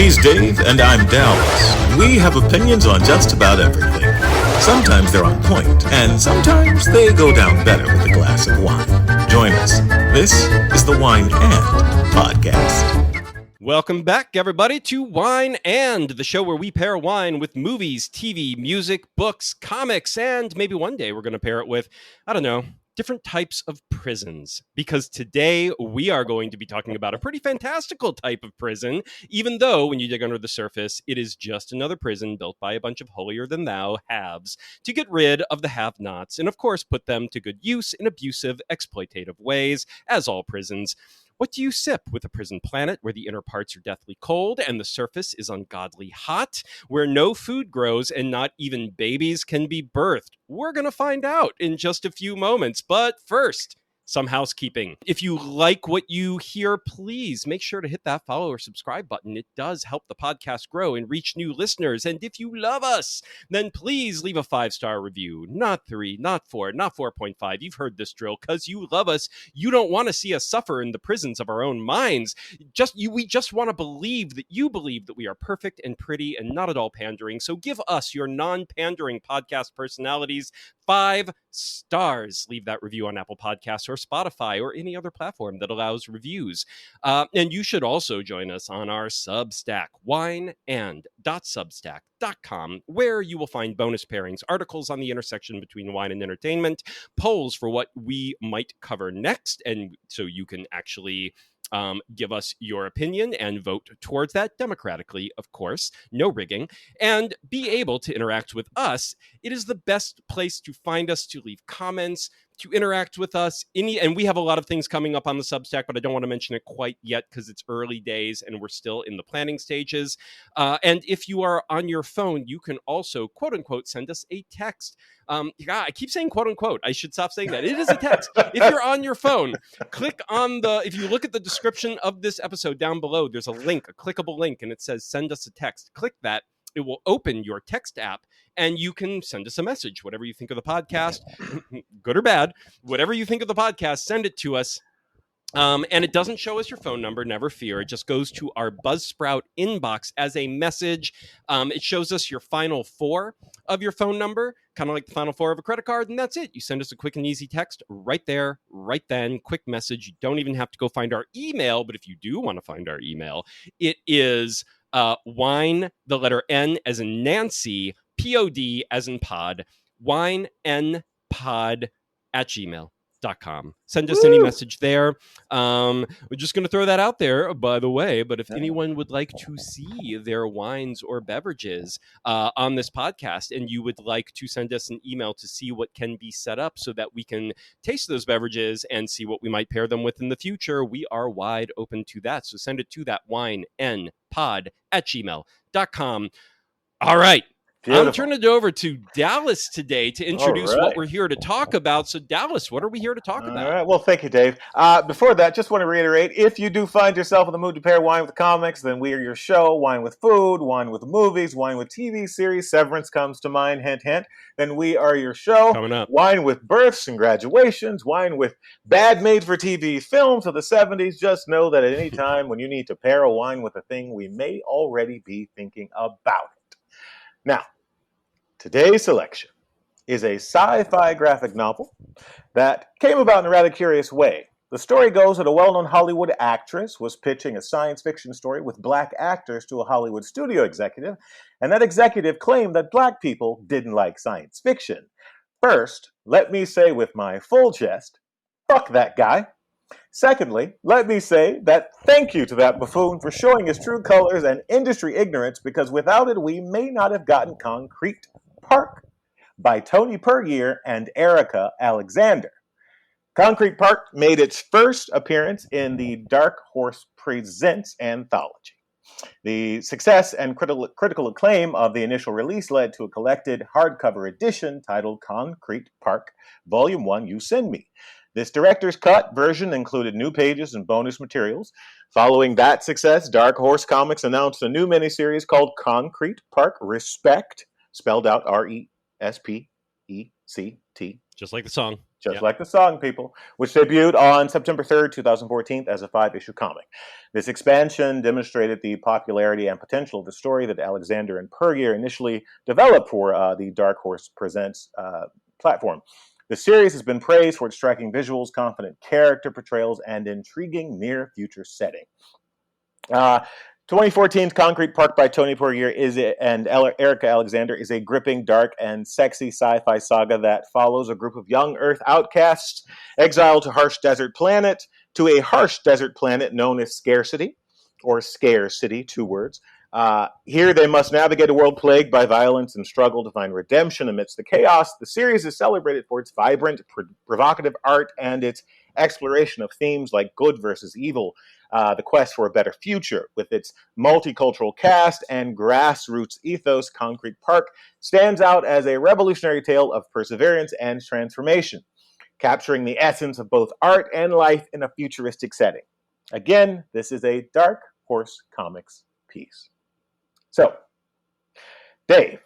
He's Dave, and I'm Dallas. We have opinions on just about everything. Sometimes they're on point, and sometimes they go down better with a glass of wine. Join us. This is the Wine and Podcast. Welcome back, everybody, to Wine and, the show where we pair wine with movies, TV, music, books, comics, and maybe one day we're going to pair it with, I don't know, different types of prisons. Because today we are going to be talking about a pretty fantastical type of prison, even though when you dig under the surface, it is just another prison built by a bunch of holier-than-thou haves to get rid of the have-nots and, of course, put them to good use in abusive, exploitative ways, as all prisons. What do you sip with a prison planet where the inner parts are deathly cold and the surface is ungodly hot, where no food grows and not even babies can be birthed? We're going to find out in just a few moments. But first, some housekeeping. If you like what you hear, please make sure to hit that follow or subscribe button. It does help the podcast grow and reach new listeners. And if you love us, then please leave a 5-star review. Not 3, not 4, not 4.5. You've heard this drill. Because you love us, you don't want to see us suffer in the prisons of our own minds. We just want to believe that you believe that we are perfect and pretty and not at all pandering. So give us, your non-pandering podcast personalities, 5 stars. Leave that review on Apple Podcasts or Spotify or any other platform that allows reviews. And you should also join us on our Substack, wineand.substack.com, where you will find bonus pairings, articles on the intersection between wine and entertainment, polls for what we might cover next, and so you can actually give us your opinion and vote towards that democratically, of course, no rigging, and be able to interact with us. It is the best place to find us, to leave comments, to interact with us. And we have a lot of things coming up on the Substack, but I don't want to mention it quite yet because it's early days and we're still in the planning stages. And if you are on your phone, you can also, quote unquote, send us a text. I keep saying quote unquote. I should stop saying that. It is a text. If you're on your phone, if you look at the description of this episode down below, there's a link, a clickable link, and it says send us a text. Click that. It will open your text app and you can send us a message. Whatever you think of the podcast, good or bad, whatever you think of the podcast, send it to us. And it doesn't show us your phone number, never fear. It just goes to our Buzzsprout inbox as a message. It shows us your final 4 of your phone number, kind of like the final 4 of a credit card, and that's it. You send us a quick and easy text right there, right then, quick message. You don't even have to go find our email, but if you do want to find our email, it is wine, the letter N as in Nancy, POD as in pod, winenpod@gmail.com. Send us any message there. We're just going to throw that out there, by the way, but if anyone would like to see their wines or beverages on this podcast and you would like to send us an email to see what can be set up so that we can taste those beverages and see what we might pair them with in the future, we are wide open to that. So send it to that winenpod@gmail.com. All right. Beautiful. I'm turning it over to Dallas today to introduce what we're here to talk about. So, Dallas, what are we here to talk about? All right. Well, thank you, Dave. Before that, just want to reiterate, if you do find yourself in the mood to pair wine with comics, then we are your show. Wine with food, wine with movies, wine with TV series. Severance comes to mind, hint, hint. Then we are your show. Coming up. Wine with births and graduations. Wine with bad made-for-TV films of the 70s. Just know that at any time when you need to pair a wine with a thing, we may already be thinking about it. Now, today's selection is a sci-fi graphic novel that came about in a rather curious way. The story goes that a well-known Hollywood actress was pitching a science fiction story with black actors to a Hollywood studio executive, and that executive claimed that black people didn't like science fiction. First, let me say with my full chest, fuck that guy. Secondly, let me say that thank you to that buffoon for showing his true colors and industry ignorance, because without it, we may not have gotten Concrete Park by Tony Puryear and Erika Alexander. Concrete Park made its first appearance in the Dark Horse Presents anthology. The success and critical acclaim of the initial release led to a collected hardcover edition titled Concrete Park, Volume 1, You Send Me. This director's cut version included new pages and bonus materials. Following that success, Dark Horse Comics announced a new miniseries called Concrete Park Respect, spelled out R-E-S-P-E-C-T. Just like the song. Just like the song, people, which debuted on September 3rd, 2014 as a 5-issue comic. This expansion demonstrated the popularity and potential of the story that Alexander and Puryear initially developed for the Dark Horse Presents platform. The series has been praised for its striking visuals, confident character portrayals, and intriguing near-future setting. 2014's Concrete Park by Tony Puryear and Erika Alexander is a gripping, dark, and sexy sci-fi saga that follows a group of young Earth outcasts exiled to a harsh desert planet known as Scarcity, or Scare City, 2 words. Here they must navigate a world plagued by violence and struggle to find redemption amidst the chaos. The series is celebrated for its vibrant, provocative art and its exploration of themes like good versus evil, the quest for a better future. With its multicultural cast and grassroots ethos, Concrete Park stands out as a revolutionary tale of perseverance and transformation, capturing the essence of both art and life in a futuristic setting. Again, this is a Dark Horse Comics piece. So, Dave.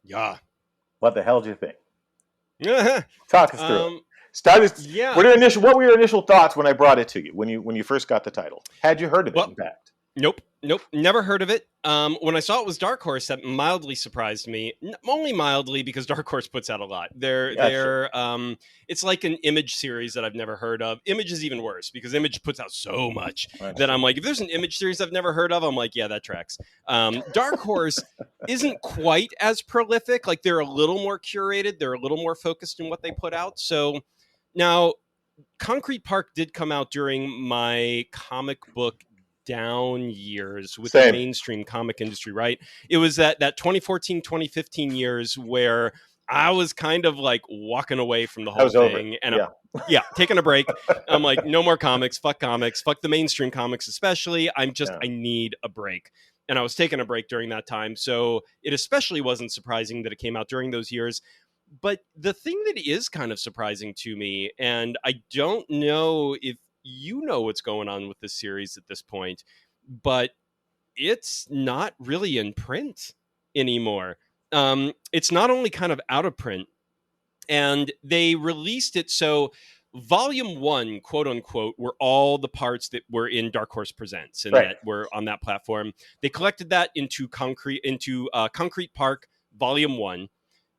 Yeah. What the hell do you think? Yeah. Talk us through it. Yeah. What were your initial thoughts when I brought it to you, when you first got the title? Had you heard of it, in fact? Nope. Never heard of it. When I saw it was Dark Horse, that mildly surprised me. Only mildly, because Dark Horse puts out a lot. It's like an Image series that I've never heard of. Image is even worse, because Image puts out so much that I'm like, if there's an Image series I've never heard of, I'm like, yeah, that tracks. Dark Horse isn't quite as prolific. Like, they're a little more curated. They're a little more focused in what they put out. So now, Concrete Park did come out during my comic book down years with the mainstream comic industry, right? It was that 2014, 2015 years where I was kind of like walking away from the whole thing. And taking a break. I'm like, no more comics, fuck the mainstream comics especially. I need a break. And I was taking a break during that time. So it especially wasn't surprising that it came out during those years. But the thing that is kind of surprising to me, and I don't know if you know what's going on with this series at this point, but it's not really in print anymore. It's not only kind of out of print, and they released it so Volume 1, quote unquote, were all the parts that were in Dark Horse Presents and that were on that platform. They collected that into Concrete Park Volume 1,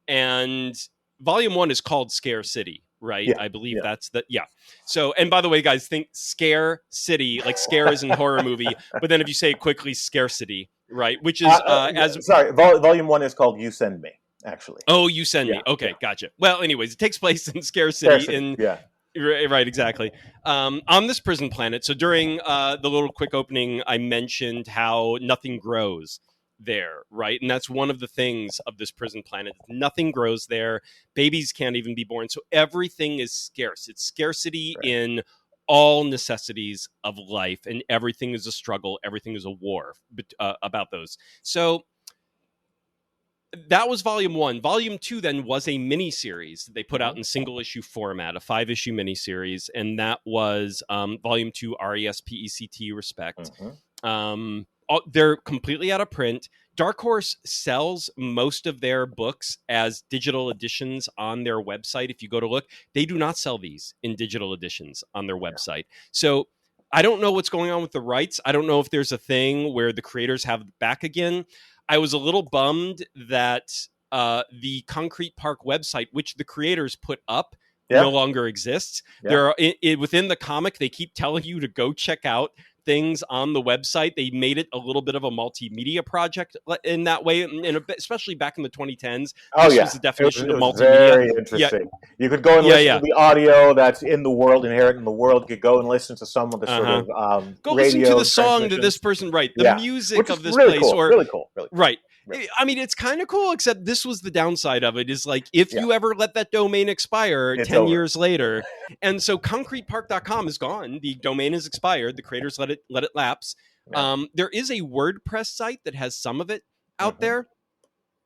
and Volume 1 is called Scare City. Right. I believe that's the. Yeah. So, and by the way, guys, think Scare City, like scare is in horror movie. But then if you say it quickly, Scarcity, right. Which is Volume 1 is called You Send Me, actually. Oh, You Send Me. Okay. Gotcha. Well, anyways, it takes place in Scare City. Right. Exactly. On this prison planet. So during the little quick opening, I mentioned how nothing grows there, right? And that's one of the things of this prison planet. Nothing grows there. Babies can't even be born. So everything is scarce. It's scarcity in all necessities of life, and everything is a struggle. Everything is a war about those. So that was Volume 1. Volume 2 then was a mini-series that they put out in single-issue format, a 5-issue mini-series, and that was Volume 2, RESPECT, Respect. They're completely out of print. Dark Horse sells most of their books as digital editions on their website. If you go to look, they do not sell these in digital editions on their website. So I don't know what's going on with the rights. I don't know if there's a thing where the creators have it back again. I was a little bummed that the Concrete Park website, which the creators put up, no longer exists. There are within the comic, they keep telling you to go check out things on the website. They made it a little bit of a multimedia project in that way, and especially back in the 2010s. This was the definition of multimedia. Very interesting. You could go and listen to the audio that's in the world, inherent in the world. You could go and listen to some of the sort of go listen to the song that this person the music of this really place, cool. Really cool. Right. I mean, it's kind of cool, except this was the downside of it, is like, if you ever let that domain expire, it's 10 years later. And so concretepark.com is gone. The domain is expired. The creators let it lapse. There is a WordPress site that has some of it out there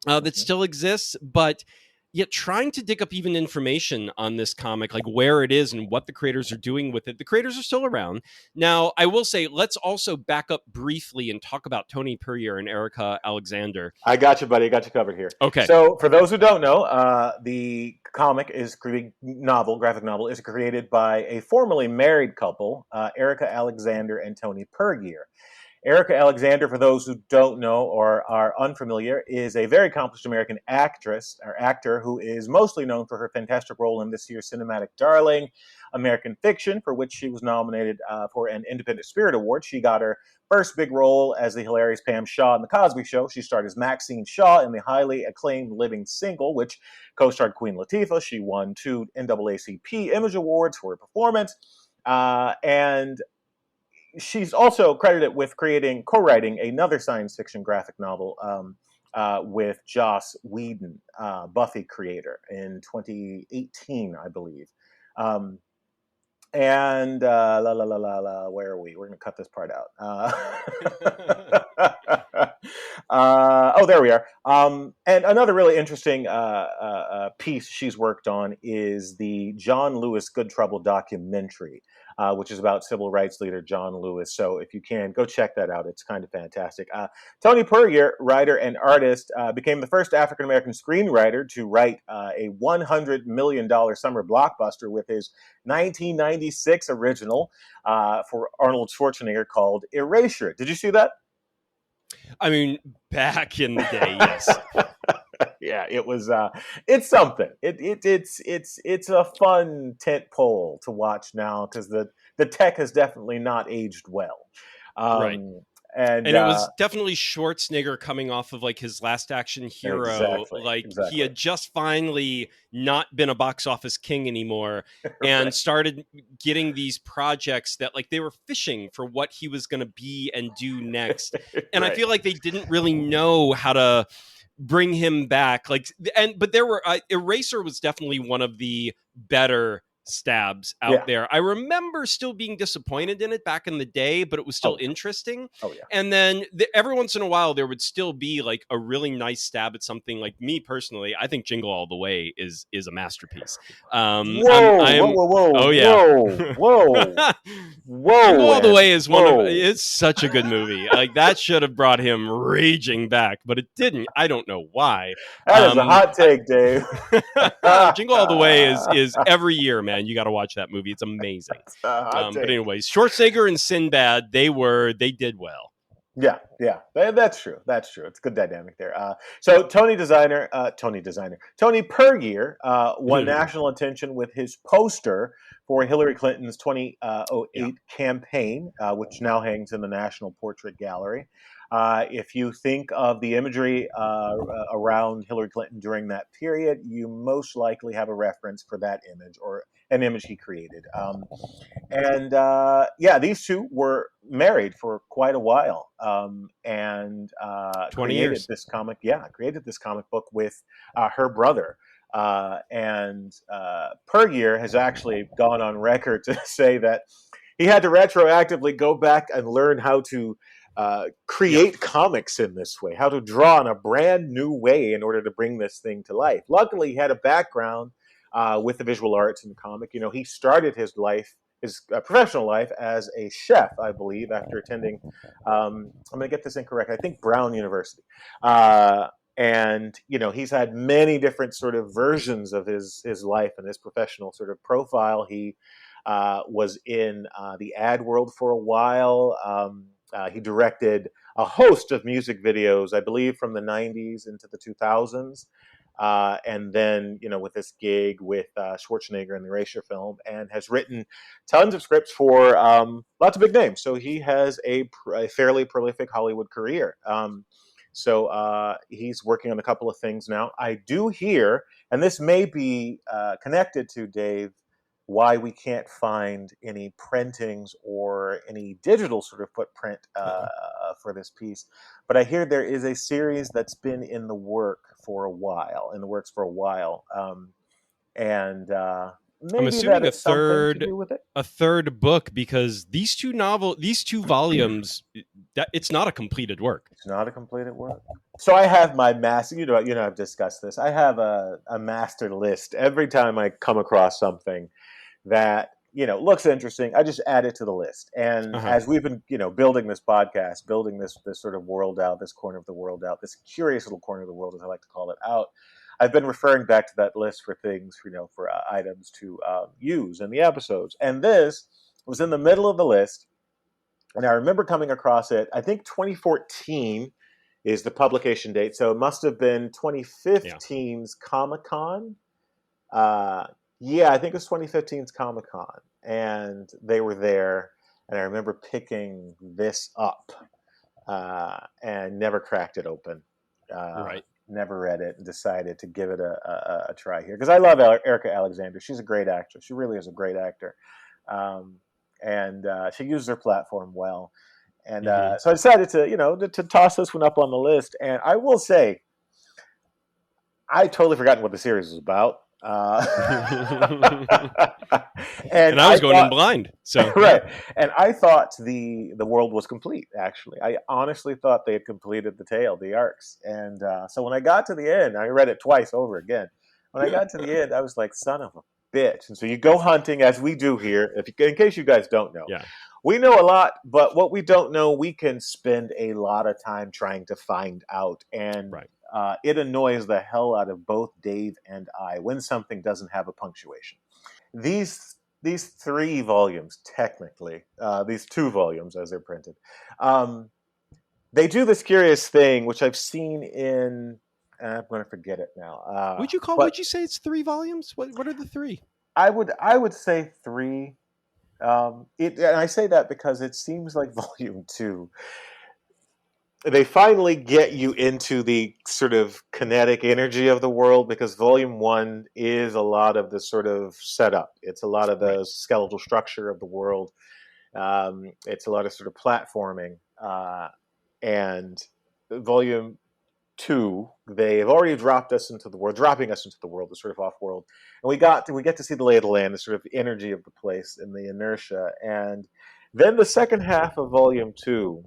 that still exists, but yet trying to dig up even information on this comic, like where it is and what the creators are doing with it. The creators are still around. Now, I will say, let's also back up briefly and talk about Tony Puryear and Erika Alexander. I got you, buddy. I got you covered here. Okay. So, for those who don't know, the comic graphic novel, is created by a formerly married couple, Erika Alexander and Tony Puryear. Erika Alexander, for those who don't know or are unfamiliar, is a very accomplished American actor who is mostly known for her fantastic role in this year's cinematic darling, American Fiction, for which she was nominated for an Independent Spirit Award. She got her first big role as the hilarious Pam Shaw in The Cosby Show. She starred as Maxine Shaw in the highly acclaimed Living Single, which co-starred Queen Latifah. She won 2 NAACP Image Awards for her performance. And she's also credited with co-writing another science fiction graphic novel with Joss Whedon, Buffy creator, in 2018, I believe. And where are we? We're going to cut this part out. There we are. And another really interesting piece she's worked on is the John Lewis Good Trouble documentary, which is about civil rights leader John Lewis. So if you can, go check that out. It's kind of fantastic. Tony Puryear, writer and artist, became the first African-American screenwriter to write a $100 million summer blockbuster with his 1996 original for Arnold Schwarzenegger called Erasure. Did you see that? I mean, back in the day, yes. Yeah, it was. It's something. It's a fun tent pole to watch now because the tech has definitely not aged well. Right. And it was definitely Schwarzenegger coming off of like his Last Action Hero. Exactly. He had just finally not been a box office king anymore and right. started getting these projects that like they were fishing for what he was going to be and do next. And right. I feel like they didn't really know how to bring him back. But there were Eraser was definitely one of the better stabs out there. I remember still being disappointed in it back in the day, but it was still interesting. Oh yeah. And then every once in a while there would still be like a really nice stab at something. Like me personally, I think Jingle All the Way is a masterpiece. Whoa. Oh yeah. Whoa. Jingle All the Way is it's such a good movie. Like that should have brought him raging back, but it didn't. I don't know why. That is a hot take, Dave. Jingle All the Way is every year, man. You got to watch that movie. It's amazing. But anyways, Schwarzenegger and Sinbad, they did well. Yeah, that's true. It's a good dynamic there. So Tony Puryear won national attention with his poster for Hillary Clinton's 2008 campaign, which now hangs in the National Portrait Gallery. If you think of the imagery around Hillary Clinton during that period, you most likely have a reference for that image or an image he created. These two were married for quite a while and 20 years. Created this comic book with her brother. Puryear has actually gone on record to say that he had to retroactively go back and learn how to create comics in this way, how to draw in a brand new way in order to bring this thing to life. Luckily, he had a background with the visual arts in the comic. You know, he started his professional life as a chef, I believe, after attending, I'm going to get this incorrect, I think Brown University. And, you know, he's had many different sort of versions of his life and his professional sort of profile. He was in the ad world for a while. He directed a host of music videos, I believe, from the 90s into the 2000s. And then, you know, with this gig with Schwarzenegger in the Erasure film, and has written tons of scripts for lots of big names. So he has a fairly prolific Hollywood career. So he's working on a couple of things now. I do hear, and this may be connected to, Dave, why we can't find any printings or any digital sort of footprint for this piece. But I hear there is a series that's been in the works for a while. Maybe I'm assuming a third book, because these two volumes, it's not a completed work. It's not a completed work. So I have my master. I've discussed this. I have a master list every time I come across something that looks interesting. I just add it to the list. And as we've been building this podcast, building this sort of world out, this corner of the world out, this curious little corner of the world, as I like to call it, out, I've been referring back to that list for things, for items to use in the episodes. And this was in the middle of the list, and I remember coming across it. I think 2014 is the publication date, so it must have been 2015's Comic-Con. Yeah, I think it was 2015's Comic-Con, and they were there, and I remember picking this up and never cracked it open. Right. Never read it and decided to give it a try here because I love Erika Alexander. She's a great actress. She really is a great actor, and she uses her platform well. And so I decided to toss this one up on the list. And I will say, I totally forgotten what the series was about. And I was going in blind. So right. And I thought the world was complete, actually. I honestly thought they had completed the tale, the arcs. And so when I got to the end, I read it twice over again. When I got to the end, I was like, son of a bitch. And so you go hunting, as we do here, in case you guys don't know. Yeah. We know a lot, but what we don't know, we can spend a lot of time trying to find out. And it annoys the hell out of both Dave and I when something doesn't have a punctuation. These 3 volumes, technically, these 2 volumes as they're printed, they do this curious thing, which I've seen in, I'm going to forget it now. Would you say it's 3 volumes? What are the 3? I would say 3. And I say that because it seems like volume 2, they finally get you into the sort of kinetic energy of the world, because volume 1 is a lot of the sort of setup. It's a lot of the skeletal structure of the world. It's a lot of sort of platforming. And volume 2, they have already dropping us into the world, the sort of off-world. And we get to see the lay of the land, the sort of energy of the place and the inertia. And then the second half of volume 2,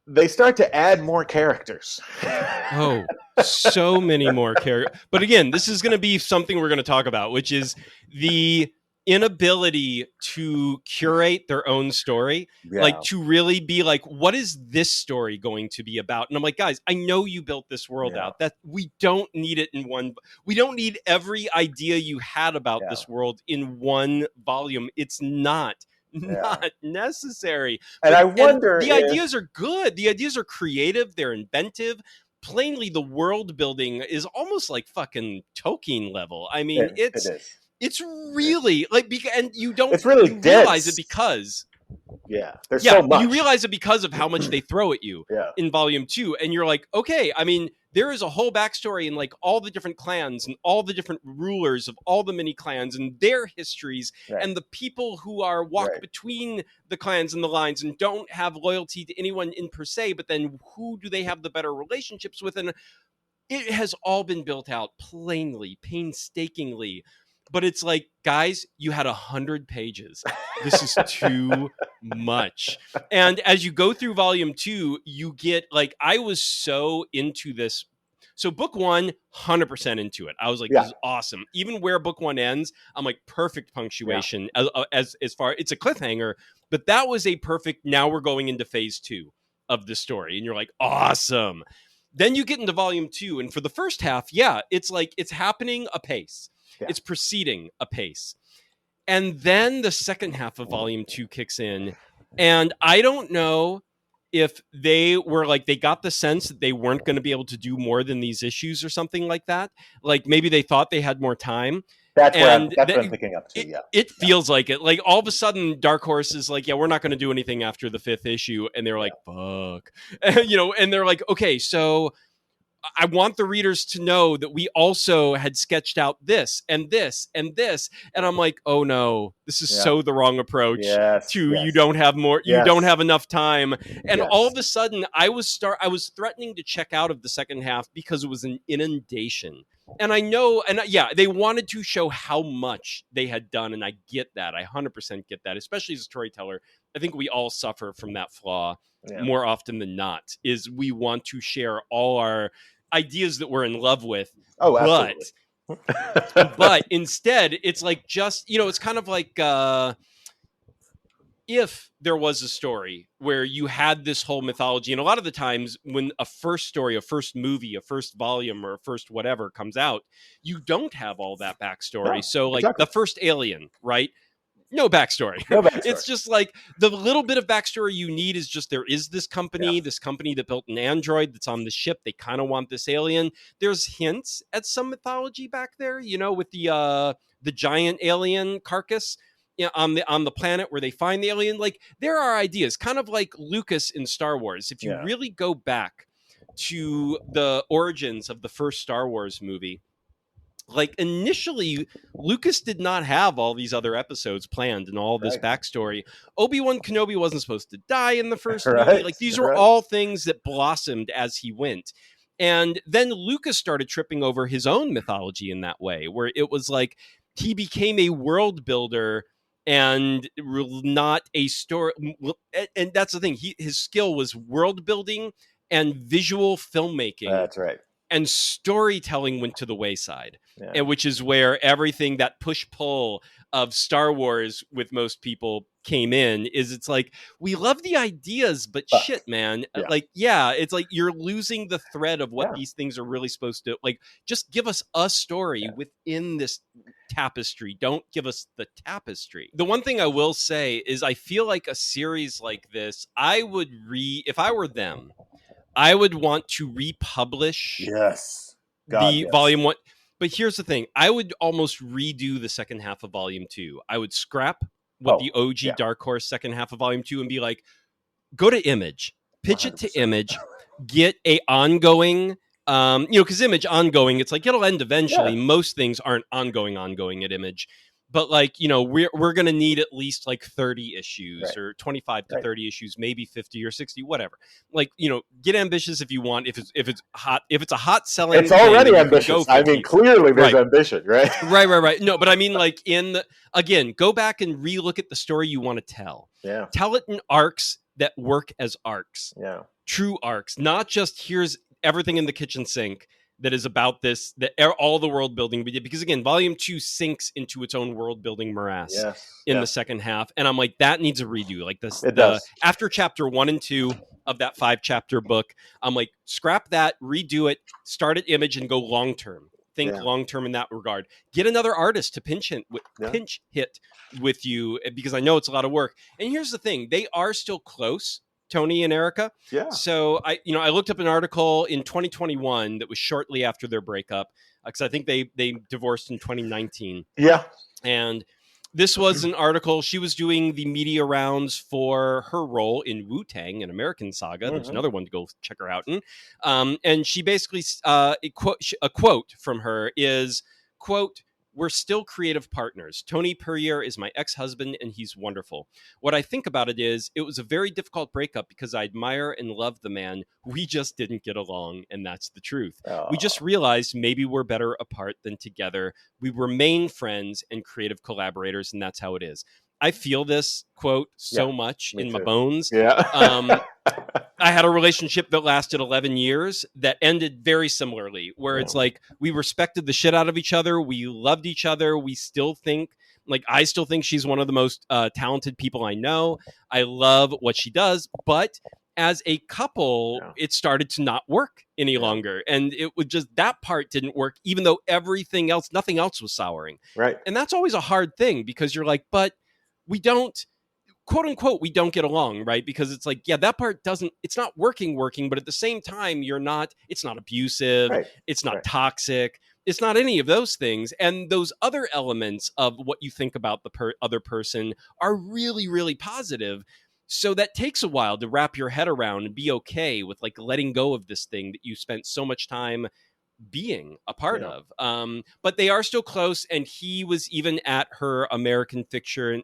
they start to add more characters. Oh, so many more characters. But again, this is going to be something we're going to talk about, which is the inability to curate their own story, like to really be like, what is this story going to be about? And I'm like, guys, I know you built this world out, that we don't need it in one. We don't need every idea you had about this world in one volume. It's not necessary. And I wonder, the ideas are good. The ideas are creative. They're inventive. Plainly, the world building is almost like fucking Tolkien level. I mean, it's really like, and you don't it's really realize it because there's so much. You realize it because of how much they throw at you in volume 2, and you're like, okay, I mean, there is a whole backstory in like all the different clans and all the different rulers of all the mini clans and their histories and the people who are walk between the clans and the lines and don't have loyalty to anyone in per se, but then who do they have the better relationships with? And it has all been built out plainly, painstakingly. But it's like, guys, you had 100 pages. This is too much. And as you go through volume 2, you get like, I was so into this. So book 1, 100% into it. I was like, this is awesome. Even where book 1 ends, I'm like, perfect punctuation as far, it's a cliffhanger, but that was a perfect, now we're going into phase 2 of the story. And you're like, awesome. Then you get into volume 2. And for the first half, it's like, it's happening apace. It's proceeding apace. And then the second half of volume 2 kicks in. And I don't know if they were like, they got the sense that they weren't going to be able to do more than these issues or something like that. Like maybe they thought they had more time. That's what I'm picking up to. It feels like it. Like all of a sudden Dark Horse is like, we're not going to do anything after the 5th issue. And they're like, fuck. And they're like, okay, so I want the readers to know that we also had sketched out this and this and this. And I'm like, oh no, this is so the wrong approach you don't have more, you don't have enough time. And all of a sudden I was threatening to check out of the second half because it was an inundation And I know, and yeah, they wanted to show how much they had done, and I get that. I 100% get that, especially as a storyteller. I think we all suffer from that flaw more often than not, is we want to share all our ideas that we're in love with. Oh, absolutely. But instead, it's like just, it's kind of like if there was a story where you had this whole mythology, and a lot of the times when a first story, a first movie, a first volume, or a first whatever comes out, you don't have all that backstory. No, so like exactly. the first Alien, right? No backstory. No backstory. It's just like the little bit of backstory you need is just there is this company that built an android that's on the ship. They kind of want this alien. There's hints at some mythology back there, with the giant alien carcass on the planet where they find the alien. Like there are ideas, kind of like Lucas in Star Wars. If you really go back to the origins of the first Star Wars movie, like initially Lucas did not have all these other episodes planned and all this backstory. Obi-Wan Kenobi wasn't supposed to die in the first movie. Like these were all things that blossomed as he went. And then Lucas started tripping over his own mythology in that way, where it was like he became a world builder and not a story. And that's the thing. His skill was world building and visual filmmaking. That's right. And storytelling went to the wayside, and which is where everything, that push-pull of Star Wars with most people came in, is it's like, we love the ideas, but shit, man. It's like you're losing the thread of what these things are really supposed to, like, just give us a story within this tapestry. Don't give us the tapestry. The one thing I will say is I feel like a series like this, I would if I were them, I would want to republish volume 1. But here's the thing. I would almost redo the second half of volume 2. I would scrap what the OG Dark Horse second half of volume 2 and be like, go to Image, pitch 100%. It to Image, get a ongoing, because Image ongoing, it's like it'll end eventually. Most things aren't ongoing at Image. But like, we're going to need at least like 30 issues or 25 to 30 issues, maybe 50 or 60, whatever. Like, get ambitious if you want. If it's a hot selling, it's already ambitious. I mean, clearly there's ambition, right? Right. No, but I mean, like again, go back and relook at the story you want to tell. Yeah. Tell it in arcs that work as arcs. Yeah. True arcs, not just here's everything in the kitchen sink that is about this, all the world building we did. Because again, volume 2 sinks into its own world building morass in the second half. And I'm like, that needs a redo. Like this, after chapter 1 and 2 of that 5-chapter book, I'm like, scrap that, redo it, start at Image and go long-term. Think long-term in that regard. Get another artist to pinch hit with you, because I know it's a lot of work. And here's the thing. They are still close, Tony and Erika. Yeah. So I looked up an article in 2021 that was shortly after their breakup, because I think they divorced in 2019. Yeah. And this was an article. She was doing the media rounds for her role in Tang, an American Saga. There's another one to go check her out in. And she basically, a quote from her is, quote, "We're still creative partners. Tony Puryear is my ex-husband, and he's wonderful. What I think about it is, it was a very difficult breakup because I admire and love the man. We just didn't get along, and that's the truth. We just realized maybe we're better apart than together. We remain friends and creative collaborators, and that's how it is." I feel this quote so much in my bones. Yeah. I had a relationship that lasted 11 years that ended very similarly, where it's like we respected the shit out of each other. We loved each other. We still think, like, I still think she's one of the most talented people I know. I love what she does. But as a couple, it started to not work any longer. And it would just, that part didn't work, even though everything else, nothing else was souring. Right. And that's always a hard thing, because you're like, but we don't, quote unquote, we don't get along, right? Because it's like, that part doesn't, it's not working, but at the same time, it's not abusive, it's not toxic, it's not any of those things. And those other elements of what you think about the other person are really, really positive. So that takes a while to wrap your head around and be okay with like letting go of this thing that you spent so much time being a part of. But they are still close, and he was even at her American Fiction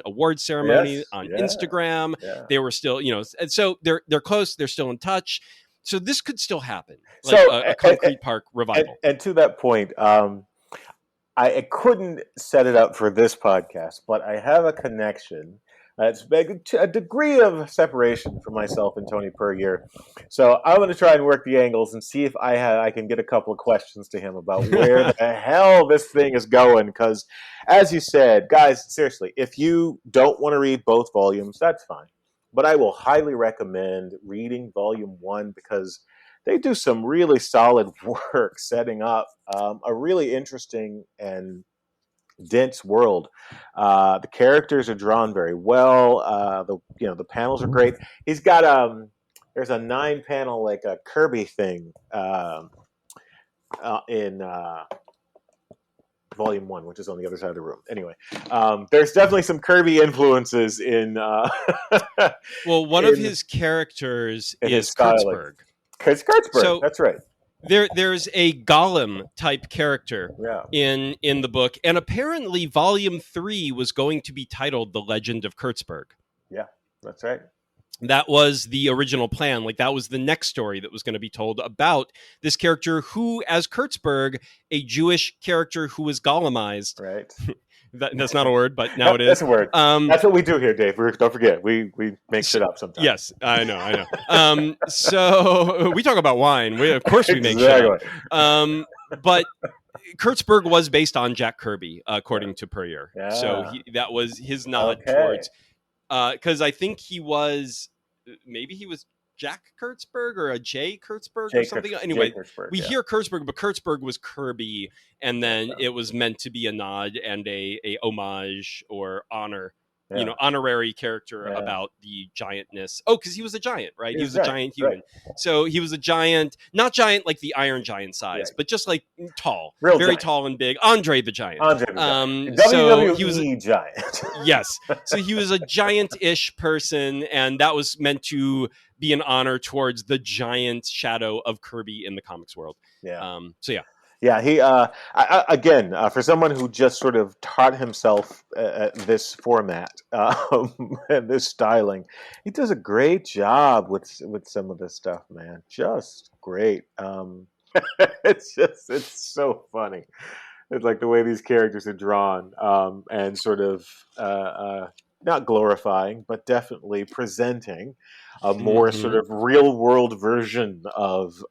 Award ceremony on Instagram. They were still, and so they're close, they're still in touch. So this could still happen, like So, a Concrete Park revival. and to that point, I couldn't set it up for this podcast, but I have a connection. It's a degree of separation for myself and Tony Puryear. So I'm going to try and work the angles and see if I can get a couple of questions to him about where the hell this thing is going. Because, as you said, guys, seriously, if you don't want to read both volumes, that's fine. But I will highly recommend reading Volume 1 because they do some really solid work setting up a really interesting and dense world. The characters are drawn very well. The panels are great. He's got there's a 9-panel like a Kirby thing in Volume 1, which is on the other side of the room. Anyway, there's definitely some Kirby influences in. Well, one of his characters is Kurtzberg. Kurtzberg, So- that's right. There's a Gollum type character Yeah. in the book, and apparently Volume 3 was going to be titled The Legend of Kurtzberg. Yeah, that's right. That was the original plan. Like, that was the next story that was going to be told about this character who, as Kurtzberg, a Jewish character who was Gollumized. Right. That's not a word, but now it is. That's a word. That's what we do here, Dave. Don't forget, we make shit up sometimes. Yes, I know. So we talk about wine. Of course we make shit up. But Kurtzberg was based on Jack Kirby, according to Puryear. Yeah. So that was his nod towards... Because I think he was Jack Kurtzberg or a Jay Kurtzberg or something. Anyway, we hear Kurtzberg, but Kurtzberg was Kirby, and then it was meant to be a nod and a homage or honor, honorary character about the giantness. Oh, because he was a giant, right? He was a giant human. Right. So he was a giant, not giant like the Iron Giant size, but just like tall, very giant. Tall and big. Andre the Giant. WWE he was a giant. Yes. So he was a giant-ish person, and that was meant to be an honor towards the giant shadow of Kirby in the comics world. Yeah. Yeah, he again for someone who just sort of taught himself this format and this styling, he does a great job with some of this stuff, man. Just great. It's so funny. It's like the way these characters are drawn and sort of not glorifying, but definitely presenting a more sort of real world version of.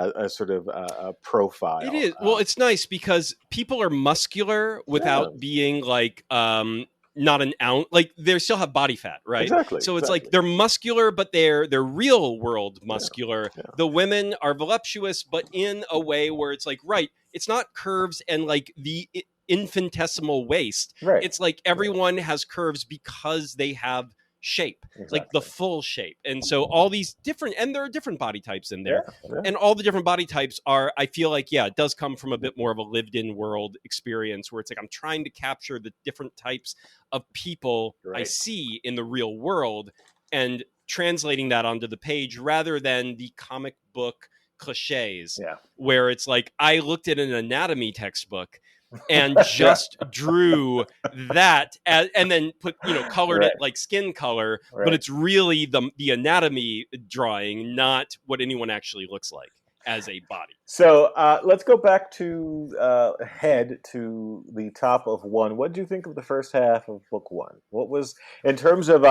A sort of a profile. It is. Well, it's nice because people are muscular without being like not an ounce. Like they still have body fat, right? Exactly. So it's like they're muscular, but they're real world muscular. Yeah. The women are voluptuous, but in a way where it's like, right, it's not curves and like the infinitesimal waist. Right. It's like everyone has curves because they have shape, like the full shape. And so all these different, and there are different body types in there. And all the different body types are, I feel like, it does come from a bit more of a lived in world experience where it's like I'm trying to capture the different types of people I see in the real world and translating that onto the page rather than the comic book cliches where it's like I looked at an anatomy textbook and just drew that and then put colored it like skin color, but it's really the anatomy drawing, not what anyone actually looks like as a body. So let's go back to head to the top of one. What do you think of the first half of book one? What was in terms of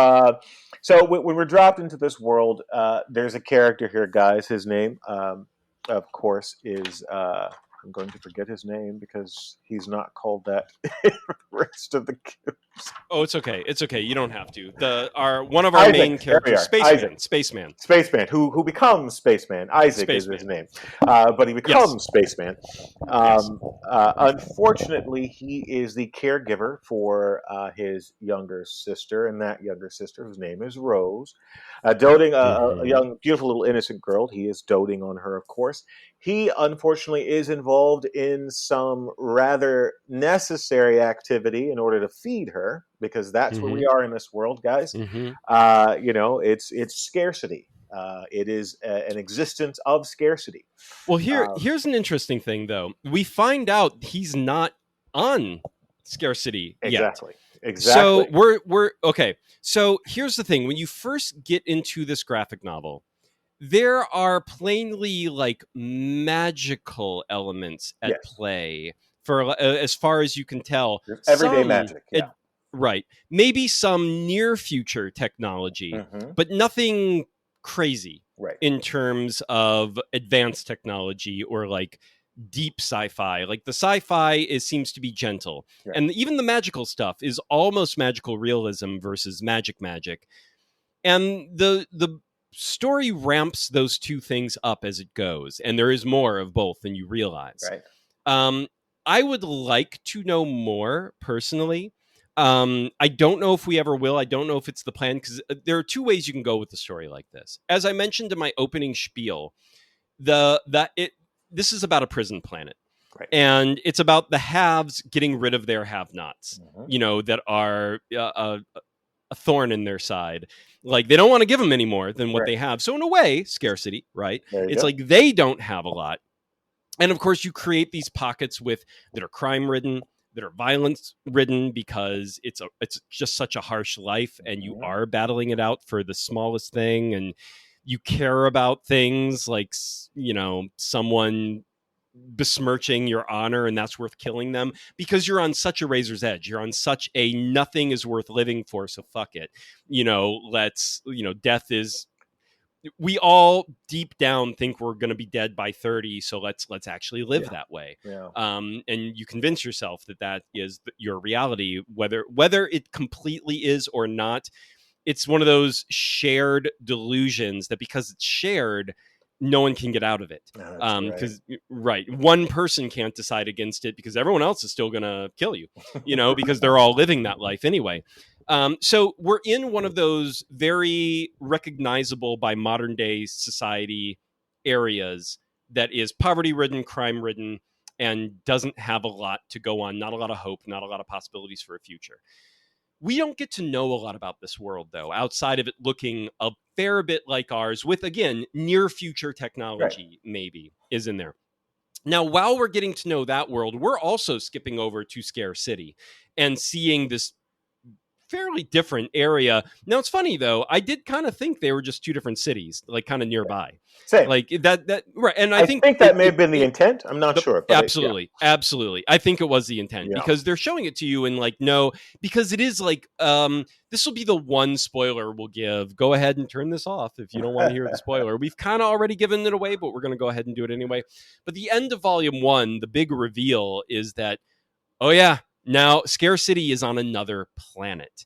so when we're dropped into this world, there's a character here, guys. His name, of course, is I'm going to forget his name because he's not called that in the rest of the cubes. Oh, it's okay. It's okay. You don't have to. One of our main characters, Spaceman, who becomes Spaceman. Isaac is his name, but he becomes Spaceman. Unfortunately, he is the caregiver for his younger sister, and that younger sister, whose name is Rose, doting a young, beautiful little innocent girl. He is doting on her, of course. He unfortunately is involved in some rather necessary activity in order to feed her, because that's where we are in this world, guys. It's scarcity. It is an existence of scarcity. Well, here's an interesting thing, though. We find out he's not on scarcity yet. Exactly. So we're okay. So here's the thing: when you first get into this graphic novel, there are plainly like magical elements at Yes. play for as far as you can tell. There's everyday magic. Yeah. Right. Maybe some near future technology, Mhm. but nothing crazy Right. in terms of advanced technology or like deep sci-fi. Like the sci-fi seems to be gentle. Right. And even the magical stuff is almost magical realism versus magic. And the story ramps those two things up as it goes, and there is more of both than you realize. Right. I would like to know more personally. I don't know if we ever will. I don't know if it's the plan, because there are two ways you can go with a story like this. As I mentioned in my opening spiel, this is about a prison planet. Right. And it's about the haves getting rid of their have-nots, Mhm. that are a thorn in their side. Like, they don't want to give them any more than what Right. they have. So in a way, scarcity, right? There you It's go. like they don't have a lot. And of course, you create these pockets that are crime-ridden, that are violence-ridden, because it's just such a harsh life, and you Mhm. are battling it out for the smallest thing, and you care about things like, someone besmirching your honor, and that's worth killing them, because you're on such a razor's edge. You're on such a nothing is worth living for, so fuck it. Death is, we all deep down think we're going to be dead by 30, so let's actually live that way. Yeah. And you convince yourself that is your reality, whether it completely is or not. It's one of those shared delusions that, because it's shared, no one can get out of it. Because one person can't decide against it, because everyone else is still going to kill you, because they're all living that life anyway. So we're in one of those very recognizable by modern day society areas that is poverty ridden, crime ridden, and doesn't have a lot to go on, not a lot of hope, not a lot of possibilities for a future. We don't get to know a lot about this world, though, outside of it looking a fair bit like ours, with, again, near future technology maybe is in there. Now, while we're getting to know that world, we're also skipping over to Scare City and seeing this fairly different area. Now, it's funny, though. I did kind of think they were just two different cities, like kind of nearby. Same. Like that, right? And I think that may have been the intent. I'm not sure. But absolutely. I think it was the intent, because they're showing it to you and like, no, because it is like, this will be the one spoiler we'll give. Go ahead and turn this off if you don't want to hear the spoiler. We've kind of already given it away, but we're going to go ahead and do it anyway. But the end of Volume 1, the big reveal is that, oh yeah, now Scare City is on another planet.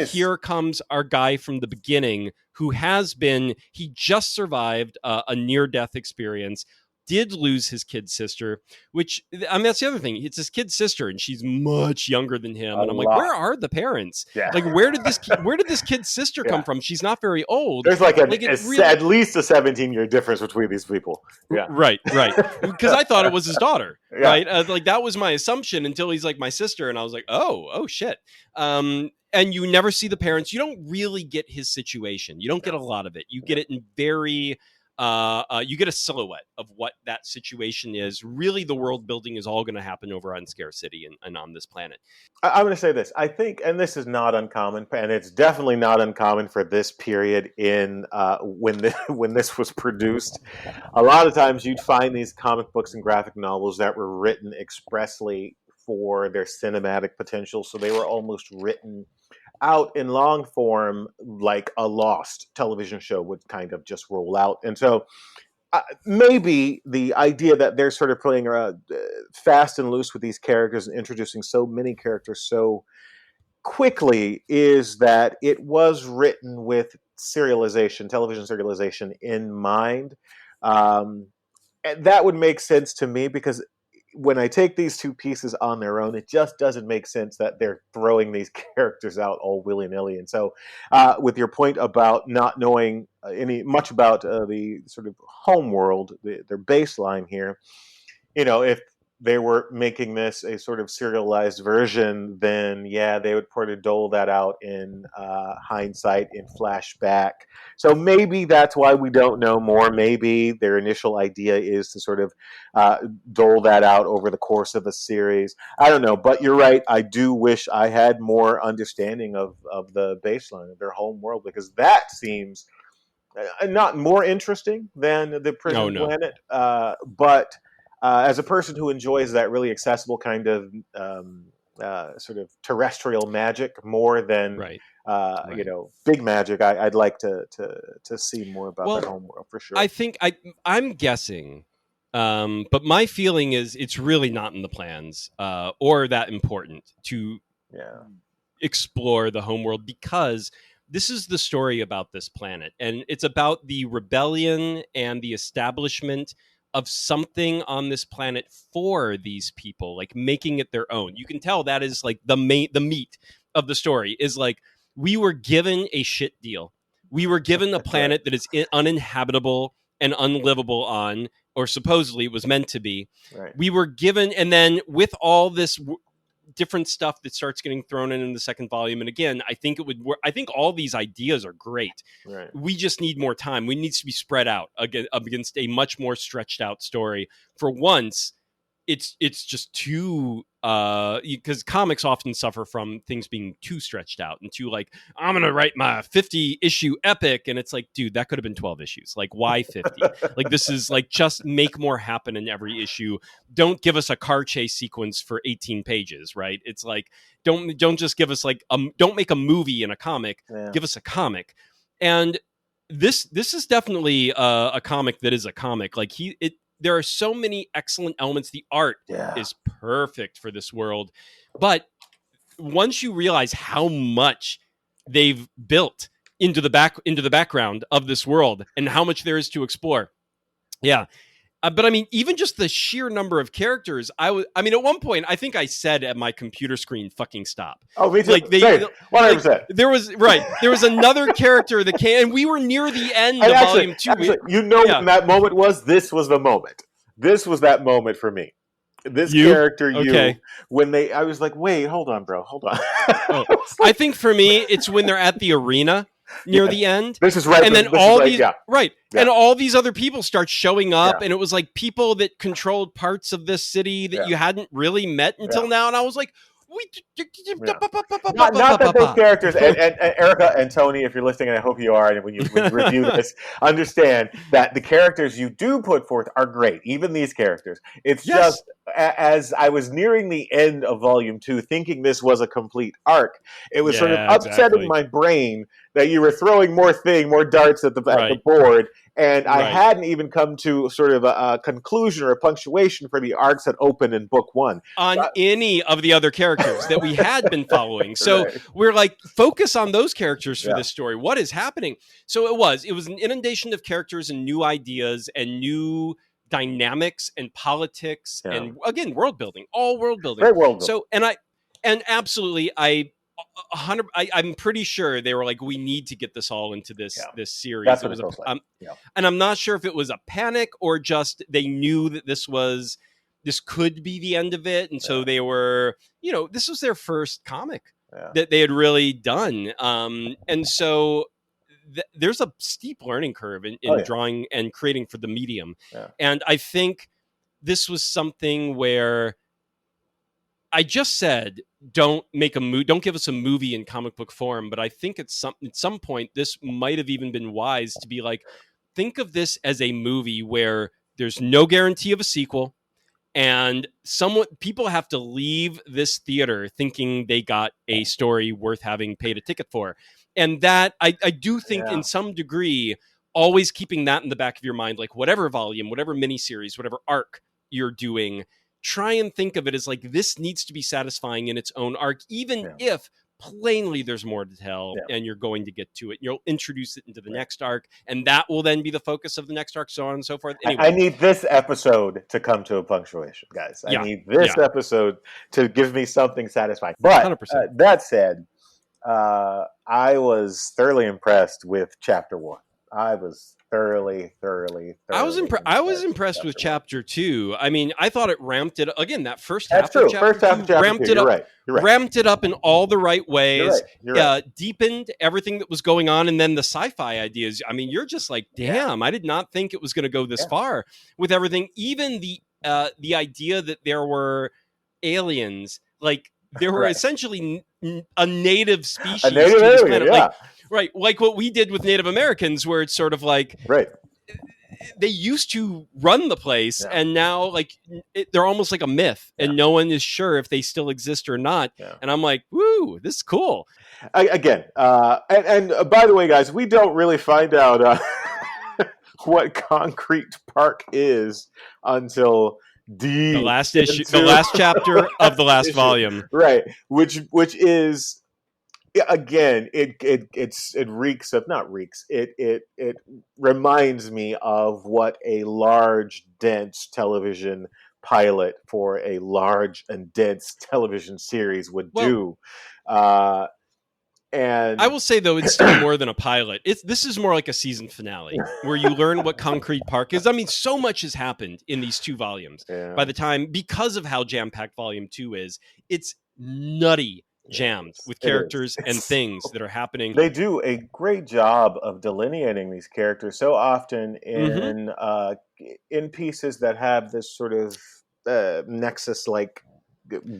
Here comes our guy from the beginning, who he just survived a near-death experience, did lose his kid sister, which, I mean, that's the other thing. It's his kid sister, and she's much younger than him. And I'm like, where are the parents? Yeah. Like, where did this kid's sister come from? She's not very old. There's like at least a 17-year difference between these people. Yeah. Right. Because I thought it was his daughter. Right. Like, that was my assumption until he's like, my sister. And I was like, oh shit. And you never see the parents. You don't really get his situation. You don't get a lot of it. You get it in very, you get a silhouette of what that situation is. Really, the world building is all going to happen over on Scare City and on this planet. I'm going to say this. I think, and this is not uncommon, and it's definitely not uncommon for this period in when this was produced. A lot of times you'd find these comic books and graphic novels that were written expressly for their cinematic potential. So they were almost written out in long form, like a Lost television show would kind of just roll out. And so maybe the idea that they're sort of playing around fast and loose with these characters and introducing so many characters so quickly is that it was written with television serialization in mind. And that would make sense to me, because when I take these two pieces on their own, it just doesn't make sense that they're throwing these characters out all willy-nilly. And so with your point about not knowing much about the sort of home world, their baseline here, if they were making this a sort of serialized version, then they would probably dole that out in hindsight, in flashback. So maybe that's why we don't know more. Maybe their initial idea is to sort of dole that out over the course of a series. I don't know, but you're right. I do wish I had more understanding of the baseline of their home world, because that seems not more interesting than the Prison No. Planet, but as a person who enjoys that really accessible kind of sort of terrestrial magic more than Right. big magic, I'd like to see more about that Well, homeworld for sure. I think I'm guessing, but my feeling is it's really not in the plans or that important to Yeah. explore the homeworld, because this is the story about this planet, and it's about the rebellion and the establishment of something on this planet for these people, like making it their own. You can tell that is like the meat of the story is like, we were given a shit deal. We were given a planet that is uninhabitable and unlivable on, or supposedly it was meant to be. Right. We were given, and then with all this different stuff that starts getting thrown in the second volume, and again, I think it would work. I think all these ideas are great. Right. We just need more time. We need to be spread out against a much more stretched out story. For once, it's just too because comics often suffer from things being too stretched out and too like, I'm gonna write my 50 issue epic, and it's like, dude, that could have been 12 issues. Like, why 50? Like, this is like, just make more happen in every issue. Don't give us a car chase sequence for 18 pages, right? It's like, don't just give us like don't make a movie in a comic. Yeah. Give us a comic. And this is definitely a comic that is a comic. Like, there are so many excellent elements. The art is perfect for this world. But once you realize how much they've built into the background of this world and how much there is to explore. Yeah. But I mean, even just the sheer number of characters, I mean, at one point, I think I said at my computer screen, fucking stop. Oh, me too. Like, 100%. Like, there was another character that came, and we were near the end of volume 2. When that moment was, this was the moment. This was that moment for me. This character, I was like, wait, hold on, bro, hold on. I think for me, it's when they're at the arena near the end. This is right. And then and all these other people start showing up, and it was like people that controlled parts of this city that you hadn't really met until now. And I was like, not that those characters, and Erika and Tony, if you're listening, and I hope you are, and when you review this, understand that the characters you do put forth are great, even these characters. It's just, as I was nearing the end of volume 2, thinking this was a complete arc, it was sort of upsetting my brain that you were throwing more darts at the board, and I hadn't even come to sort of a conclusion or a punctuation for the arcs that open in book 1 on any of the other characters that we had been following. So we're like, focus on those characters for this story. What is happening? So it was an inundation of characters and new ideas and new dynamics and politics and, again, world building, all world building. Great world building. So and absolutely, I'm pretty sure they were like, we need to get this all into this series. That's what it was like. And I'm not sure if it was a panic or just they knew that this could be the end of it, and so they were, this was their first comic that they had really done, and so there's a steep learning curve in drawing and creating for the medium, and I think this was something where I just said, don't give us a movie in comic book form, but I think at some point this might have even been wise to be like, think of this as a movie where there's no guarantee of a sequel, and people have to leave this theater thinking they got a story worth having paid a ticket for. And that I do think in some degree, always keeping that in the back of your mind, like whatever volume, whatever miniseries, whatever arc you're doing, try and think of it as like, this needs to be satisfying in its own arc, even if plainly there's more to tell and you're going to get to it. You'll introduce it into the next arc, and that will then be the focus of the next arc, so on and so forth. Anyway. I need this episode to come to a punctuation, guys. I need this episode to give me something satisfying. But that said, I was thoroughly impressed with chapter 1. I was thoroughly. I was impressed with chapter 2. I mean, I thought it ramped it again. That first half of chapter 2 ramped it up. You're right. Ramped it up in all the right ways. You're right. Deepened everything that was going on, and then the sci-fi ideas. I mean, you're just like, damn! I did not think it was going to go this far with everything. Even the idea that there were aliens, like there were essentially a native species to this planet. Like, Right. Like what we did with Native Americans, where it's sort of like Right. they used to run the place, Yeah. and now like they're almost like a myth, and no one is sure if they still exist or not. Yeah. And I'm like, woo, this is cool. Again, and by the way, guys, we don't really find out what Concrete Park is until The last issue, the last chapter of the last volume, right? Which is, again, it reeks of, not reeks. It reminds me of what a large, dense television pilot for a large and dense television series would do. And I will say, though, it's still more than a pilot. This is more like a season finale where you learn what Concrete Park is. I mean, so much has happened in these 2 volumes. Yeah. By the time, because of how jam-packed volume 2 is, it's nutty jammed with characters and things that are happening. They do a great job of delineating these characters so often in pieces that have this sort of nexus-like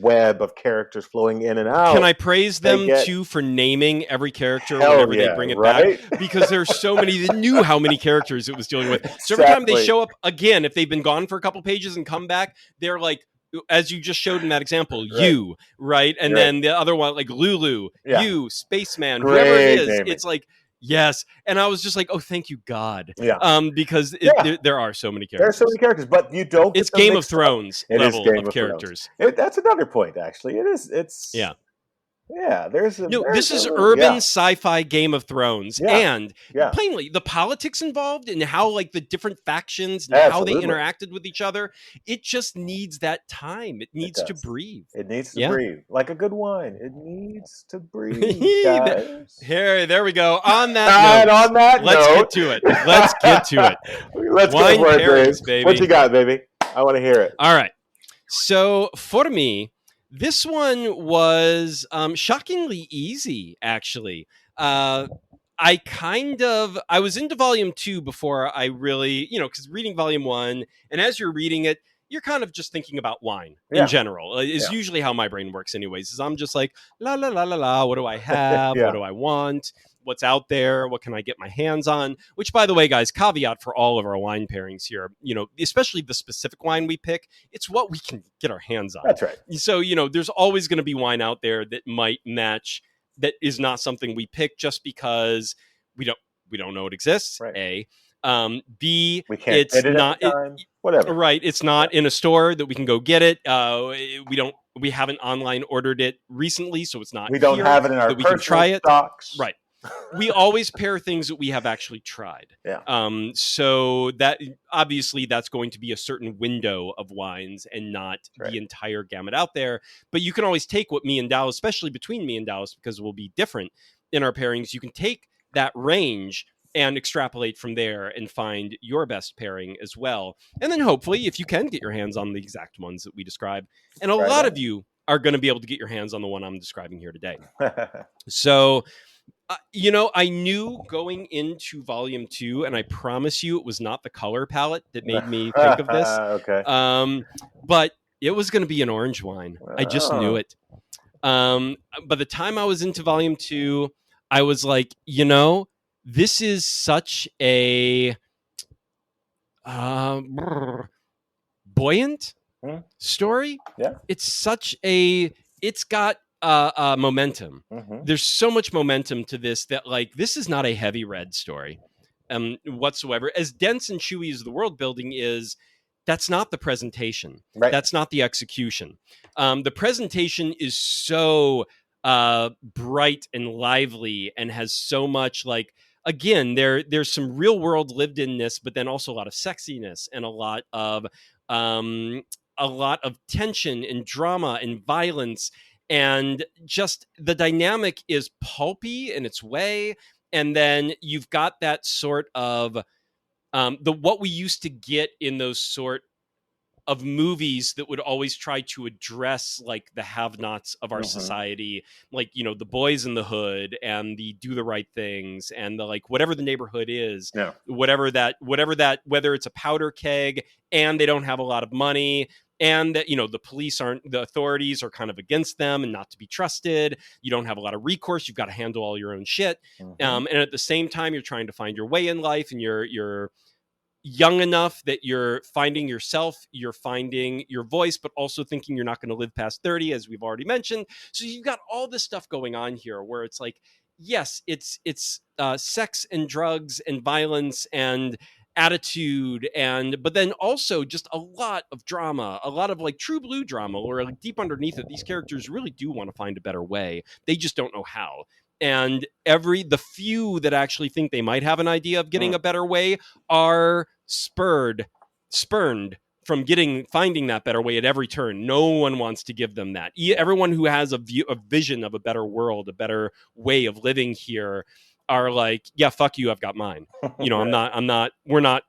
web of characters flowing in and out. Can I praise them too for naming every character whenever they bring it back? Because there's so many that knew how many characters it was dealing with. So every time they show up again, if they've been gone for a couple pages and come back, they're like, as you just showed in that example, you, right? And then the other one, like Lulu, you, Spaceman, whoever it is, naming. It's like, yes. And I was just like, oh, thank you, God. Yeah. Because there are so many characters. There are so many characters, but you don't get It's Game of Thrones level of characters. That's another point, actually. It is. It's this is urban sci-fi Game of Thrones, and plainly the politics involved and how like the different factions and how they interacted with each other. It just needs that time. It needs to breathe. It needs to breathe like a good wine. It needs to breathe. Guys. There we go. On that note, let's get to it. Let's get to it. Let's Wine go for it, pairings, baby. What you got, baby? I want to hear it. All right. So for me, this one was shockingly easy, actually. I was into volume 2 before I really, because reading volume 1, and as you're reading it, you're kind of just thinking about wine in general. Is usually how my brain works anyways, is I'm just like, la, la, la, la, la, what do I have? What do I want? What's out there? What can I get my hands on? Which, by the way, guys, caveat for all of our wine pairings here, especially the specific wine we pick, it's what we can get our hands on. That's right. So, there's always going to be wine out there that might match, that is not something we pick just because we don't know it exists. Right. A. B, we can't it's not whatever. Right. It's not in a store that we can go get it. We haven't online ordered it recently, so it's not. We don't have it in our personal try it. stocks. Right. We always pair things that we have actually tried. Yeah. So that obviously that's going to be a certain window of wines and not the entire gamut out there. But you can always take what me and Dallas, especially between me and Dallas, because we'll be different in our pairings. You can take that range and extrapolate from there and find your best pairing as well. And then hopefully, if you can get your hands on the exact ones that we describe, and a lot of you are going to be able to get your hands on the one I'm describing here today. So, I knew going into volume 2, and I promise you it was not the color palette that made me think of this. Okay. But it was going to be an orange wine. I just knew it. By the time I was into volume 2, I was like, this is such a buoyant story. Yeah. It's got momentum. Mm-hmm. There's so much momentum to this that this is not a heavy read story whatsoever. As dense and chewy as the world building is, that's not the presentation. Right. That's not the execution. The presentation is so bright and lively and has so much again, there's some real world lived inness, but then also a lot of sexiness and a lot of tension and drama and violence, and just the dynamic is pulpy in its way. And then you've got that sort of what we used to get in those sort of movies that would always try to address the have-nots of our society, the boys in the hood and the do the right things and the whatever the neighborhood is, whether it's a powder keg and they don't have a lot of money and that, the authorities are kind of against them and not to be trusted. You don't have a lot of recourse. You've got to handle all your own shit. And at the same time, you're trying to find your way in life, and you're young enough that you're finding yourself, you're finding your voice, but also thinking you're not going to live past 30, as we've already mentioned. So you've got all this stuff going on here where it's like, yes, it's sex and drugs and violence and attitude, but then also just a lot of drama, a lot of like true blue drama, where like deep underneath it, these characters really do want to find a better way. They just don't know how. And the few that actually think they might have an idea of getting a better way are spurned from finding that better way at every turn. No one wants to give them that. Everyone who has a vision of a better world, a better way of living here, are like, yeah, fuck you, I've got mine. We're not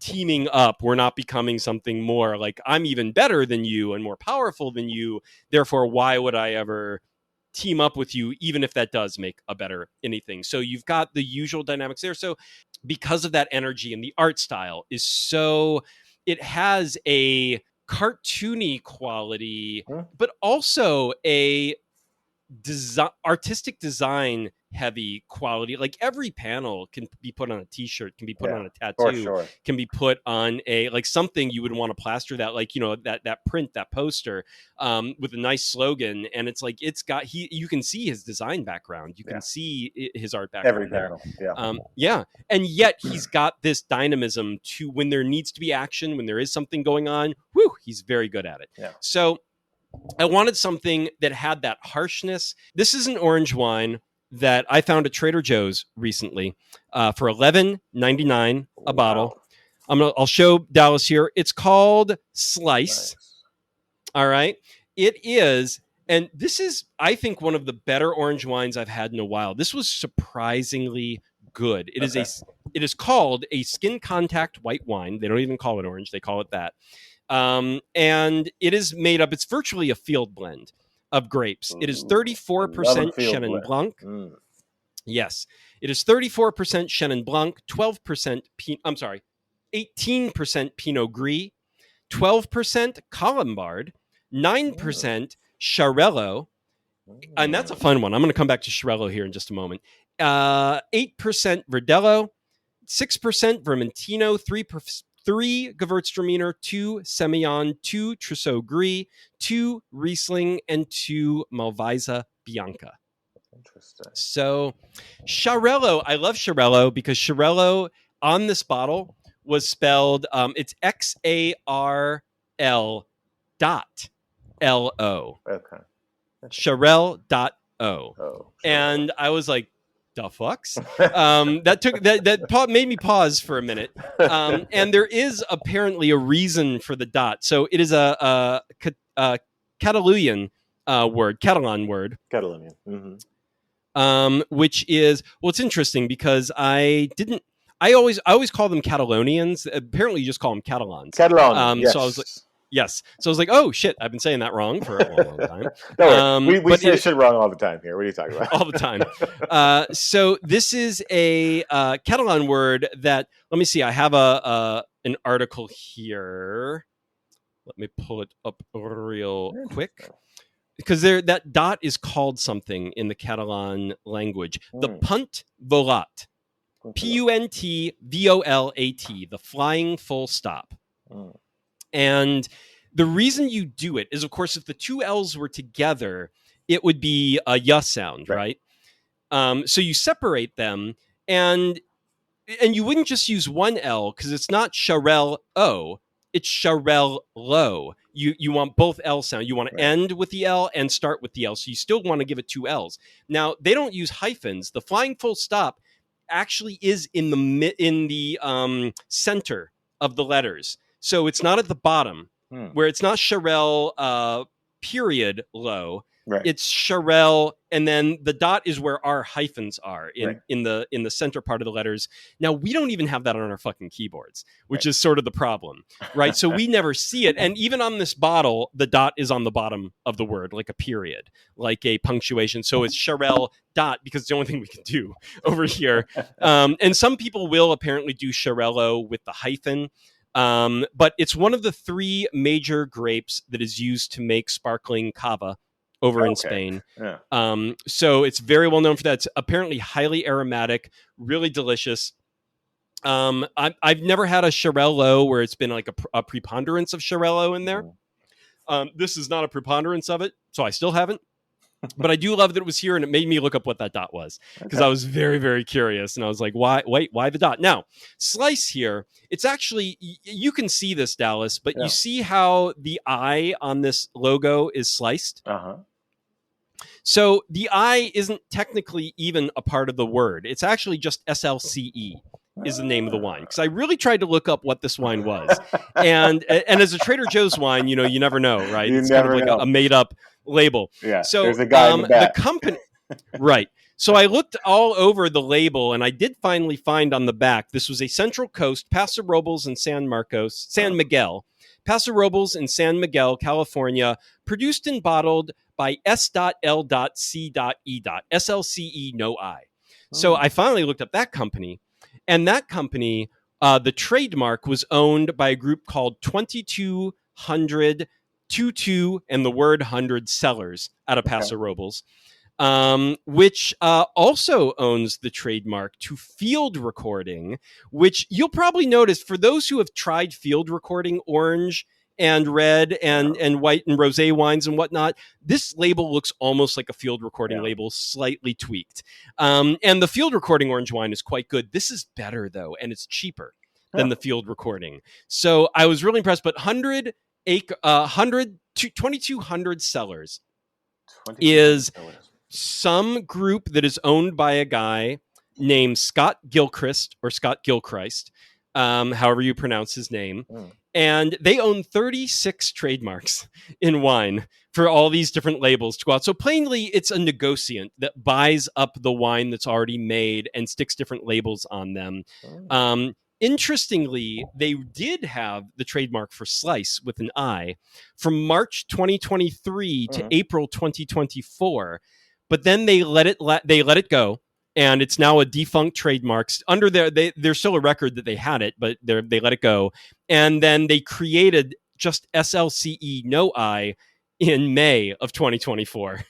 teaming up. We're not becoming something more. Like, I'm even better than you and more powerful than you. Therefore, why would I ever team up with you, even if that does make a better anything? So you've got the usual dynamics there. So because of that energy, and the art style is it has a cartoony quality, but also a artistic design heavy quality. Like, every panel can be put on a t-shirt, can be put on a tattoo, can be put on something you would want to plaster that, like, that print, that poster, with a nice slogan. And it's like, you can see his design background, you can see his art background every panel. And yet he's got this dynamism to, when there needs to be action, when there is something going on, he's very good at it. So I wanted something that had that harshness. This is an orange wine that I found at Trader Joe's recently for $11.99 a bottle. I'll show Dallas here. It's called Slice. Nice. All right. It is, and this is, I think, one of the better orange wines I've had in a while. This was surprisingly good. It is called a skin contact white wine. They don't even call it orange. They call it that. And it is made up, it's virtually a field blend of grapes. It is 34% Chenin Blanc. Yes, it is 34% Chenin Blanc, 18% Pinot Gris, 12% Colombard, 9% Xarello, and that's a fun one. I'm going to come back to Xarello here in just a moment. 8% Verdelho, 6% Vermentino, 3 Gewürztraminer, 2 Semillon, 2 Trousseau Gris, 2 Riesling, and 2 Malvasia Bianca. Interesting. So Xarello, I love Xarello because Xarello on this bottle was spelled, it's XARL.LO. Okay. Xarel.O. Oh, and I was like, the fucks? That made me pause for a minute. And there is apparently a reason for the dot. So it is a Catalan word. Catalonian. Which is, well, it's interesting because I always call them Catalonians. Apparently you just call them Catalans. Yes. So I was like, yes. So I was like, oh shit, I've been saying that wrong for a long time. Don't worry. We say shit wrong all the time here. What are you talking about? All the time. So this is a Catalan word that, let me see, I have an article here. Let me pull it up real quick. Because that dot is called something in the Catalan language. The punt volat. Puntvolat, the flying full stop. And the reason you do it is, of course, if the two L's were together, it would be a y sound, right? So you separate them, and you wouldn't just use one L, because it's not Xarel-O, it's Xarel-lo. You want both L sound. You want to end with the L and start with the L, so you still want to give it two L's. Now, they don't use hyphens. The flying full stop actually is in the center of the letters. So it's not at the bottom, where it's not Xarel period low. Right. It's Xarel, and then the dot is where our hyphens are in the center part of the letters. Now, we don't even have that on our fucking keyboards, which is sort of the problem, right? So we never see it. And even on this bottle, the dot is on the bottom of the word, like a period, like a punctuation. So it's Xarel dot, because it's the only thing we can do over here. And some people will apparently do Xarello with the hyphen. But it's one of the 3 major grapes that is used to make sparkling cava over in Spain. Yeah. So it's very well known for that. It's apparently highly aromatic, really delicious. I've never had a Xarel-lo where it's been like a preponderance of Xarel-lo in there. This is not a preponderance of it, so I still haven't. But I do love that it was here, and it made me look up what that dot was, because I was very, very curious. And I was like, why the dot? Now, slice here, it's actually, you can see this, Dallas, but you see how the I on this logo is sliced? Uh-huh. So the I isn't technically even a part of the word. It's actually just SLCE is the name of the wine, because I really tried to look up what this wine was. and as a Trader Joe's wine, you never know, right? You it's never kind of like know. a made up label. Yeah. So there's a guy in the back. the company, right. So I looked all over the label, and I did finally find on the back, this was a Central Coast, Paso Robles and San Miguel, Paso Robles and San Miguel, California, produced and bottled by S.L.C.E. SLCE, no I. So I finally looked up that company, and that company, the trademark was owned by a group called 2200 and the word 100 Cellars out of Paso Robles, which also owns the trademark to field recording, which you'll probably notice for those who have tried field recording orange and red and white and rosé wines and whatnot. This label looks almost like a field recording label, slightly tweaked. And the field recording orange wine is quite good. This is better, though, and it's cheaper than the field recording. So I was really impressed. But 2200 Cellars is some group that is owned by a guy named Scott Gilchrist, or Scott Gilchrist, however you pronounce his name. And they own 36 trademarks in wine for all these different labels to go out. So plainly, it's a negociant that buys up the wine that's already made and sticks different labels on them. Interestingly, they did have the trademark for Slice with an I from March 2023 to April 2024, but then they let it go. And it's now a defunct trademark. Under there's still a record that they had it, but they let it go. And then they created just SLCE no I in May of 2024.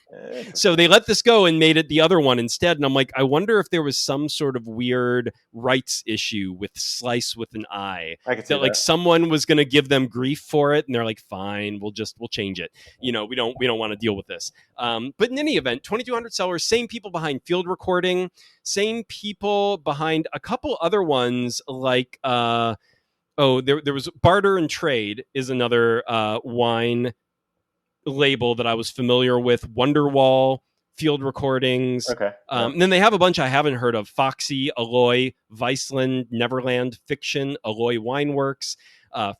So they let this go and made it the other one instead. And I'm like, I wonder if there was some sort of weird rights issue with Slice with an I that like someone was going to give them grief for it. And they're like, fine, we'll change it. We don't want to deal with this. But in any event, 2200 Cellars, same people behind field recording, same people behind a couple other ones like, there was Barter and Trade is another wine label that I was familiar with. Wonderwall, field recordings. And then they have a bunch I haven't heard of: Foxy, Alloy, Viceland, Neverland, Fiction, Alloy Wineworks,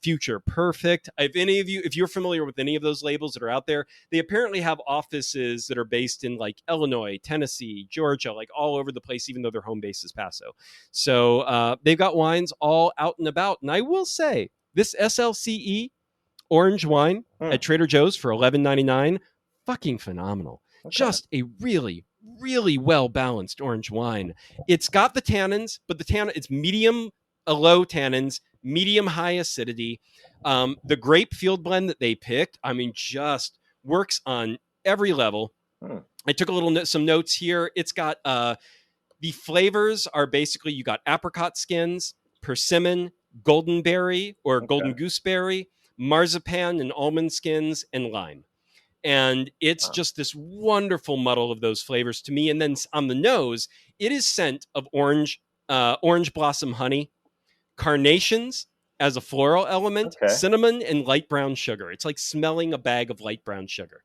Future Perfect. If you're familiar with any of those labels that are out there, they apparently have offices that are based in like Illinois, Tennessee, Georgia, like all over the place, even though their home base is Paso. So they've got wines all out and about. And I will say, this SLCE orange wine at Trader Joe's for $11.99, fucking phenomenal. Just a really, really well balanced orange wine. It's got the tannins, but it's medium low tannins, medium high acidity. The grape field blend that they picked, just works on every level. I took some notes here. It's got the flavors are basically, you got apricot skins, persimmon, goldenberry or golden gooseberry, marzipan and almond skins, and lime. And it's just this wonderful muddle of those flavors to me. And then on the nose, it is scent of orange blossom honey, carnations as a floral element, cinnamon, and light brown sugar. It's like smelling a bag of light brown sugar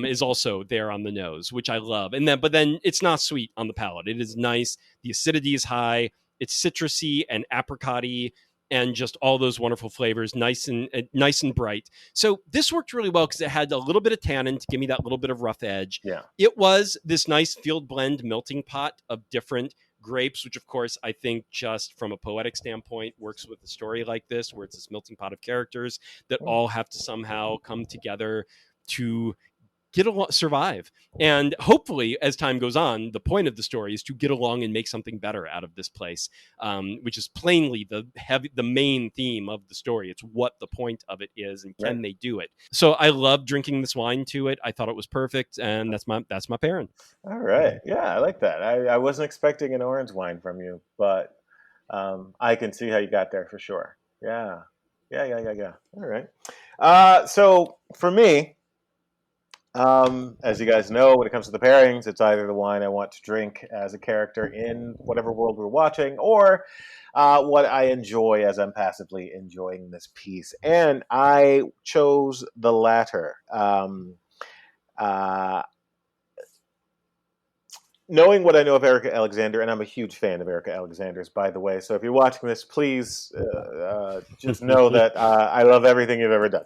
is also there on the nose, which I love. But then it's not sweet on the palate. It is nice. The acidity is high. It's citrusy and apricot-y, and just all those wonderful flavors, nice and bright. So this worked really well because it had a little bit of tannin to give me that little bit of rough edge. Yeah. It was this nice field blend melting pot of different grapes, which of course I think just from a poetic standpoint works with a story like this, where it's this melting pot of characters that all have to somehow come together to survive. And hopefully, as time goes on, the point of the story is to get along and make something better out of this place, which is plainly the main theme of the story. It's what the point of it is, and can they do it? So I love drinking this wine to it. I thought it was perfect, and that's my pairing. All right, yeah, I like that. I wasn't expecting an orange wine from you, but I can see how you got there for sure. Yeah. All right. So for me, as you guys know, when it comes to the pairings, it's either the wine I want to drink as a character in whatever world we're watching, or what I enjoy as I'm passively enjoying this piece. And I chose the latter. Knowing what I know of Erika Alexander, and I'm a huge fan of Erika Alexander's, by the way, so if you're watching this, please just know that I love everything you've ever done.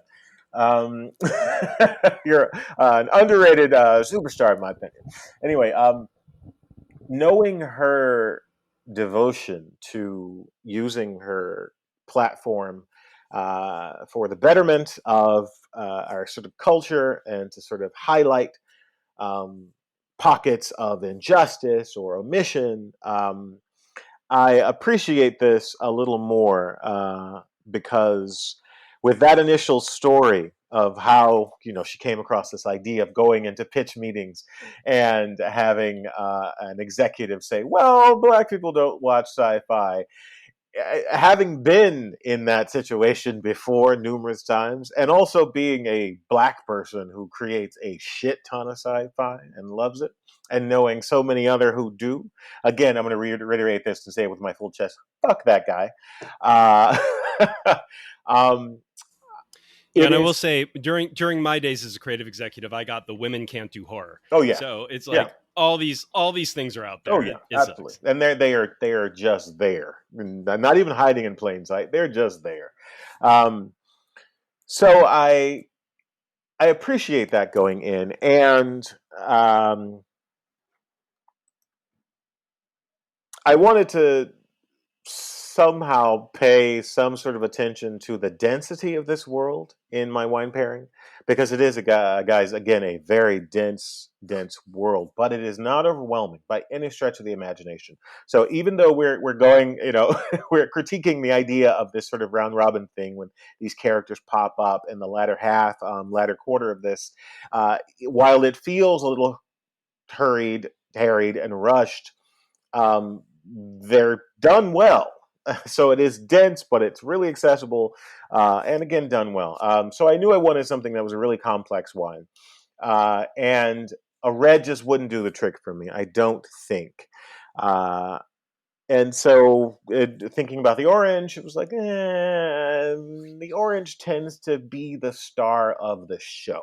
You're an underrated superstar, in my opinion. Anyway, knowing her devotion to using her platform for the betterment of our sort of culture and to sort of highlight pockets of injustice or omission, I appreciate this a little more because with that initial story of how she came across this idea of going into pitch meetings and having an executive say, "Well, Black people don't watch sci-fi." Having been in that situation before numerous times, and also being a Black person who creates a shit ton of sci-fi and loves it, and knowing so many other who do, again, I'm going to reiterate this and say it with my full chest: fuck that guy. And I will say, during my days as a creative executive, I got the women can't do horror. Oh yeah. So it's like all these things are out there. Oh yeah, absolutely. And they are just there, not even hiding in plain sight. They're just there. So I appreciate that going in, and I wanted to somehow pay some sort of attention to the density of this world in my wine pairing, because it is guys, again, a very dense world, but it is not overwhelming by any stretch of the imagination. So even though we're going, we're critiquing the idea of this sort of round robin thing when these characters pop up in the latter quarter of this, while it feels a little harried and rushed, they're done well. So it is dense, but it's really accessible, and again, done well. So I knew I wanted something that was a really complex wine, and a red just wouldn't do the trick for me, I don't think. And so thinking about the orange, it was like, the orange tends to be the star of the show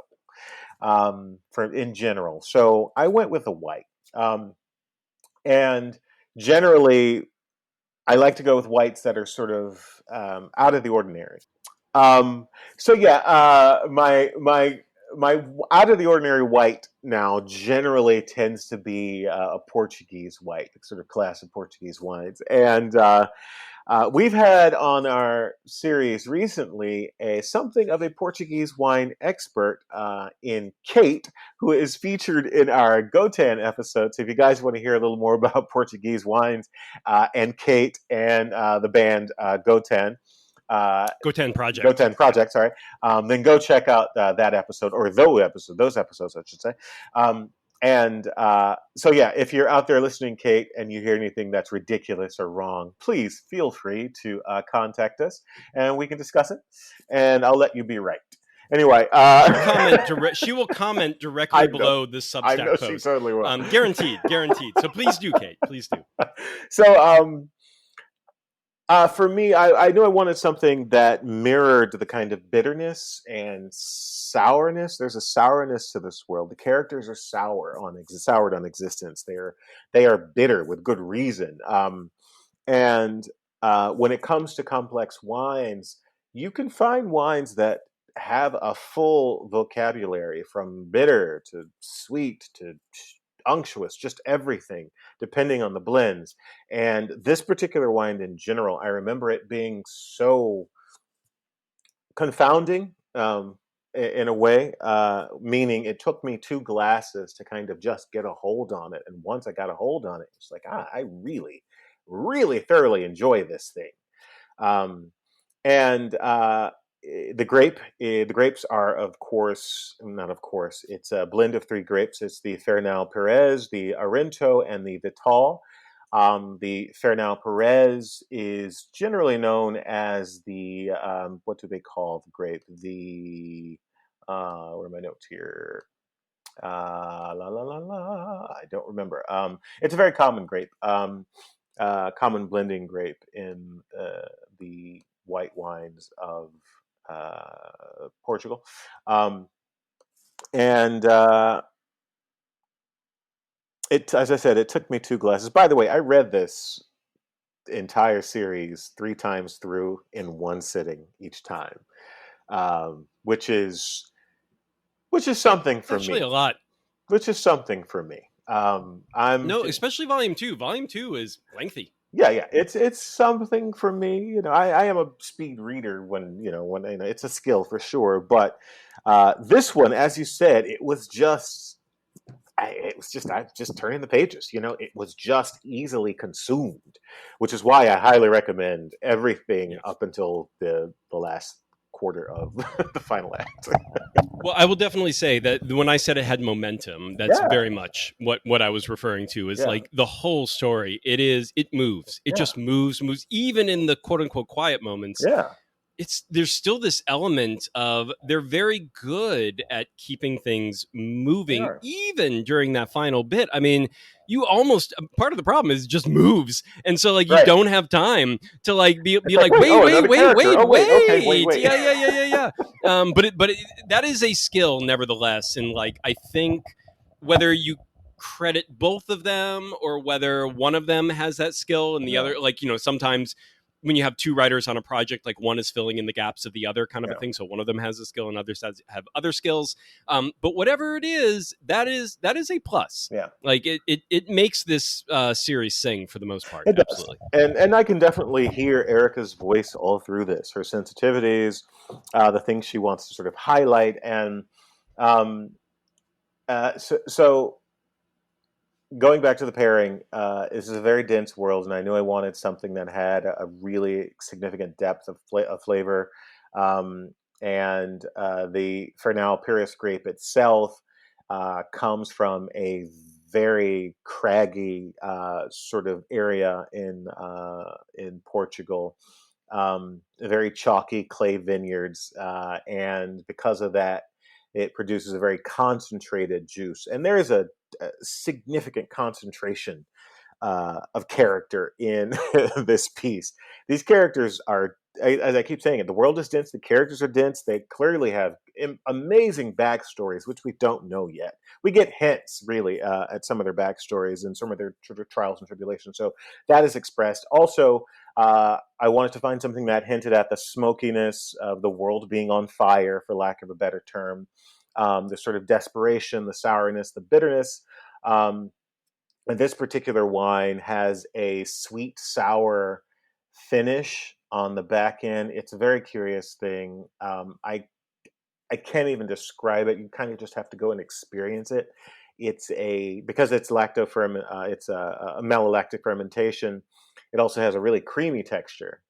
in general. So I went with the white. And generally, I like to go with whites that are sort of out of the ordinary. My out of the ordinary white now generally tends to be a Portuguese white, sort of class of Portuguese wines. And we've had on our series recently something of a Portuguese wine expert in Kate, who is featured in our Gotan episode. So if you guys want to hear a little more about Portuguese wines and Kate and the band Gotan, Gotan Project, sorry. Then go check out that episode, or those episodes, I should say. If you're out there listening, Kate, and you hear anything that's ridiculous or wrong, please feel free to contact us, and we can discuss it, and I'll let you be right. Anyway, she will comment directly below this Substack I know post. She totally will. Guaranteed. So please do, Kate. Please do. So, for me, I knew I wanted something that mirrored the kind of bitterness and sourness. There's a sourness to this world. The characters are soured on existence. They are bitter with good reason. When it comes to complex wines, you can find wines that have a full vocabulary, from bitter to sweet to unctuous, just everything, depending on the blends. And this particular wine in general, I remember it being so confounding in a way, meaning it took me 2 glasses to kind of just get a hold on it. And once I got a hold on it, it's like, I really, really thoroughly enjoy this thing. Um, and the grapes are, of course, not of course, it's a blend of 3 grapes. It's the Fernão Perez, the Arinto, and the Vital. The Fernão Perez is generally known as the, what do they call the grape? The, what are my notes here? La la la la. I don't remember. It's a very common grape, common blending grape in the white wines of Portugal, and as I said, it took me 2 glasses. By the way, I read this entire series 3 times through in one sitting each time, which is something for Actually, me. a lot. Which is something for me. Especially volume 2. Volume 2 is lengthy. Yeah. It's something for me. I am a speed reader when it's a skill for sure. But this one, as you said, it was just I just turning the pages. It was just easily consumed, which is why I highly recommend everything up until the last quarter of the final act. Well, I will definitely say that when I said it had momentum, that's very much what I was referring to. Is like the whole story. It moves. It just moves. Even in the quote unquote quiet moments. Yeah. There's still this element of they're very good at keeping things moving, even during that final bit. I mean, you almost part of the problem is it just moves, and so like you don't have time to like be like wait, wait. Yeah. But that is a skill, nevertheless, and like I think whether you credit both of them or whether one of them has that skill and the other, like sometimes when you have 2 writers on a project, like one is filling in the gaps of the other kind of a thing. So one of them has a skill and others have other skills. But whatever it is, that is a plus. Yeah. Like it makes this series sing for the most part. It does. Absolutely. And I can definitely hear Erika's voice all through this, her sensitivities, the things she wants to sort of highlight. And so going back to the pairing, this is a very dense world, and I knew I wanted something that had a really significant depth of flavor. And the Fernão Puryear grape itself comes from a very craggy sort of area in Portugal, very chalky clay vineyards, and because of that, it produces a very concentrated juice. And there is a significant concentration of character in this piece. These characters are, as I keep saying it, the world is dense, the characters are dense, they clearly have amazing backstories, which we don't know yet. We get hints, really, at some of their backstories and some of their trials and tribulations, so that is expressed. Also, I wanted to find something that hinted at the smokiness of the world being on fire, for lack of a better term, the sort of desperation, the sourness, the bitterness. And this particular wine has a sweet sour finish on the back end. It's a very curious thing. I can't even describe it. You kind of just have to go and experience it. Because it's it's a malolactic fermentation. It also has a really creamy texture,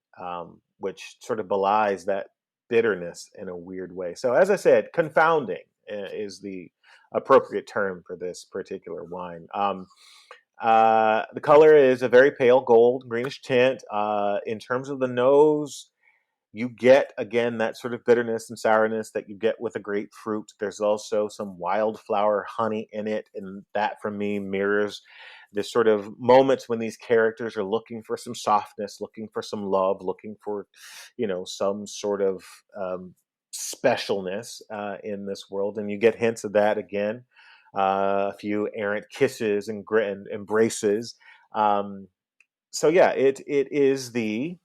which sort of belies that bitterness in a weird way. So, as I said, confounding is the appropriate term for this particular wine. The color is a very pale gold, greenish tint. In terms of the nose, you get, again, that sort of bitterness and sourness that you get with a grapefruit. There's also some wildflower honey in it, and that, for me, mirrors this sort of moments when these characters are looking for some softness, looking for some love, looking for, some sort of specialness in this world. And you get hints of that again. A few errant kisses and embraces. So yeah, it is the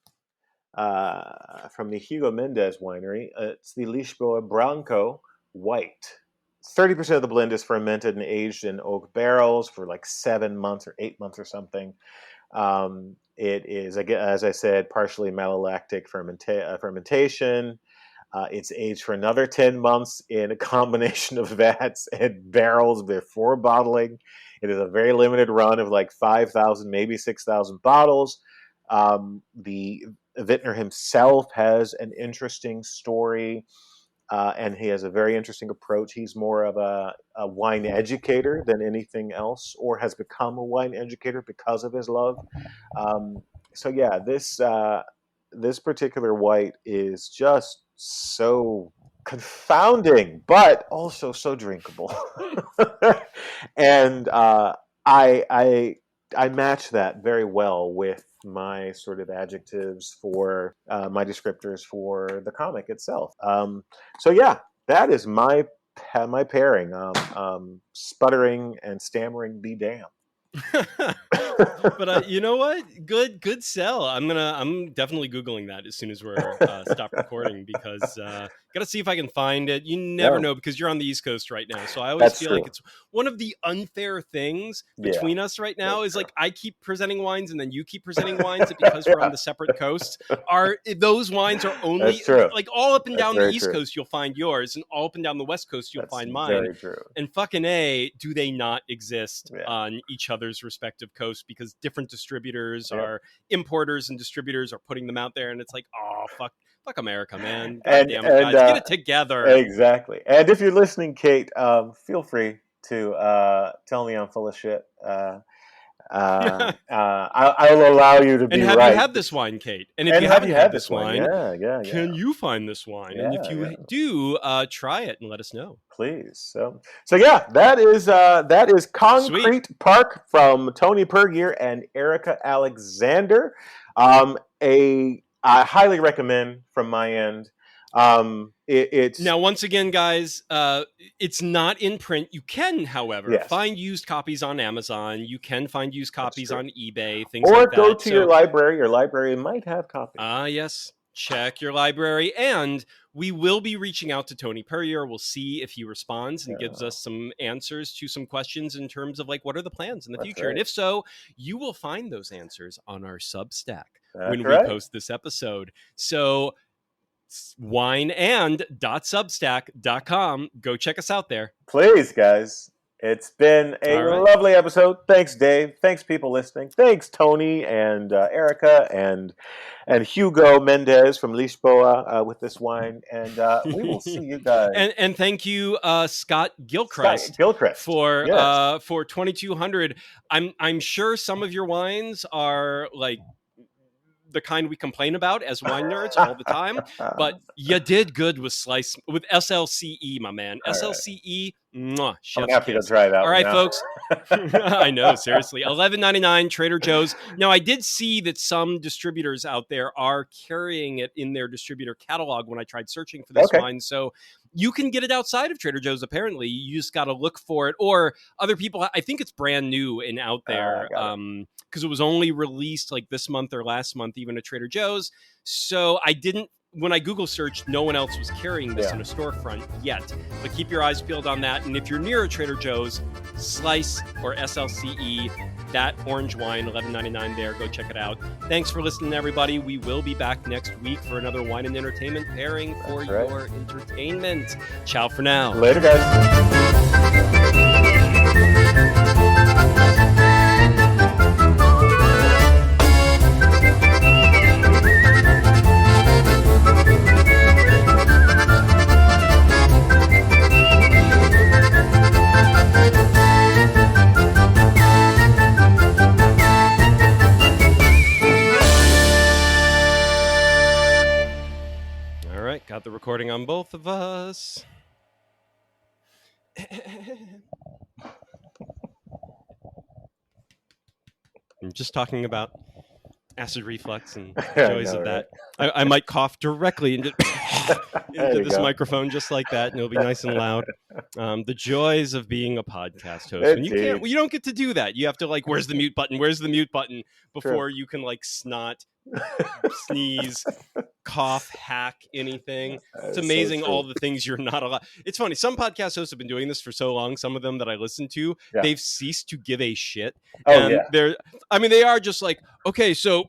from the Hugo Mendes winery. It's the Lisboa Branco White. 30% of the blend is fermented and aged in oak barrels for like 7 months or 8 months or something. It is, again, as I said, partially malolactic fermentation. It's aged for another 10 months in a combination of vats and barrels before bottling. It is a very limited run of like 5,000, maybe 6,000 bottles. The vintner himself has an interesting story, and he has a very interesting approach. He's more of a wine educator than anything else, or has become a wine educator because of his love. So yeah, this particular white is just so confounding, but also so drinkable. And I match that very well with my sort of adjectives for my descriptors for the comic itself. So yeah, that is my pairing. Sputtering and stammering be damned. But you know what? Good sell. I'm definitely Googling that as soon as we're stop recording, because gotta see if I can find it. You never know, because you're on the East Coast right now. So I always feel like it's one of the unfair things between us right now is like I keep presenting wines and then you keep presenting wines, and because we're on the separate coasts, those wines are only like all up and down the East Coast you'll find yours, and all up and down the West Coast you'll find mine. Very true. And fucking A, do they not exist on each other's respective coasts, because different distributors are importers and distributors are putting them out there, and it's like, oh fuck America, man. God damn it, guys, get it together. Exactly. And if you're listening, Kate, feel free to tell me I'm full of shit. I'll allow you to be right. And have you had this wine, Kate? And if you haven't had this wine, can you find this wine? And if you do, try it and let us know, please. So yeah, that is Concrete Park from Tony Puryear and Erika Alexander. I highly recommend from my end. It's now, once again, guys, it's not in print. You can, however, find used copies on Amazon. You can find used copies on eBay, things like that. Or go to your library. Your library might have copies. Yes. Check your library. And we will be reaching out to Tony Puryear. We'll see if he responds and gives us some answers to some questions in terms of like, what are the plans in the future? Right. And if so, you will find those answers on our Substack when we post this episode. So wineand.substack.com. Go check us out there. Please, guys. It's been a lovely episode. Thanks, Dave. Thanks, people listening. Thanks, Tony and Erika and Hugo Mendez from Lisboa with this wine. And we will see you guys. And thank you, Scott Gilchrist for 2200. I'm sure some of your wines are like the kind we complain about as wine nerds all the time, but you did good with SLCE, my man. SLCE, mwah, I'm happy to try that. All right, folks. I know, seriously. $11.99 Trader Joe's. Now, I did see that some distributors out there are carrying it in their distributor catalog when I tried searching for this wine. So you can get it outside of Trader Joe's, apparently. You just got to look for it. Or other people, I think it's brand new and out there because it was only released like this month or last month, even at Trader Joe's. So when I Google searched, no one else was carrying this in a storefront yet. But keep your eyes peeled on that. And if you're near a Trader Joe's, Slice or SLCE, that orange wine, $11.99 there. Go check it out. Thanks for listening, everybody. We will be back next week for another wine and entertainment pairing for your entertainment. Ciao for now. Later, guys. Got the recording on both of us. I'm just talking about acid reflux and joys of that. Right? I might cough directly into this microphone just like that, and it'll be nice and loud. The joys of being a podcast host. When you don't get to do that. You have to like, where's the mute button? Where's the mute button? Before you can like snot, sneeze, cough, hack, anything. It's amazing all the things you're not allowed. It's funny. Some podcast hosts have been doing this for so long. Some of them that I listen to, they've ceased to give a shit. And they are just like, okay, so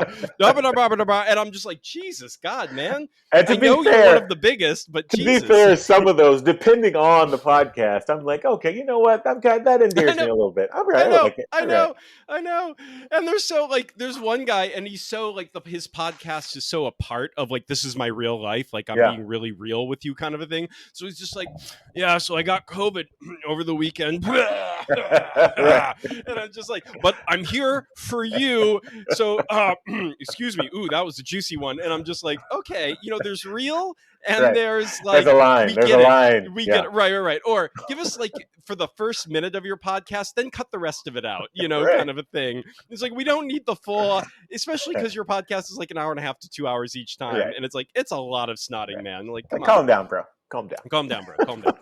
and I'm just like, Jesus, God, man. And to I be know fair, you're one of the biggest, but to Jesus. be fair, some of those, depending on the podcast, I'm like, okay, you know what? That endears me a little bit. All right, I know. And there's so like, there's one guy, and he's so like his podcast is so a part of like, this is my real life. Like, I'm being really real with you, kind of a thing. So he's just like, yeah, so I got COVID over the weekend, Right. and I'm just like, but I'm here for you. So, excuse me. Ooh, that was a juicy one. And I'm just like, okay, there's real. And Right. there's like, there's a line. we There's get a it. line. We get it. Right. Or give us like for the first minute of your podcast, then cut the rest of it out, Right. kind of a thing. It's like, we don't need the full, especially because your podcast is like an hour and a half to 2 hours each time. Right. And it's like, it's a lot of snotting, man. Like, come on. Calm down, bro. Calm down. Calm down, bro. Calm down.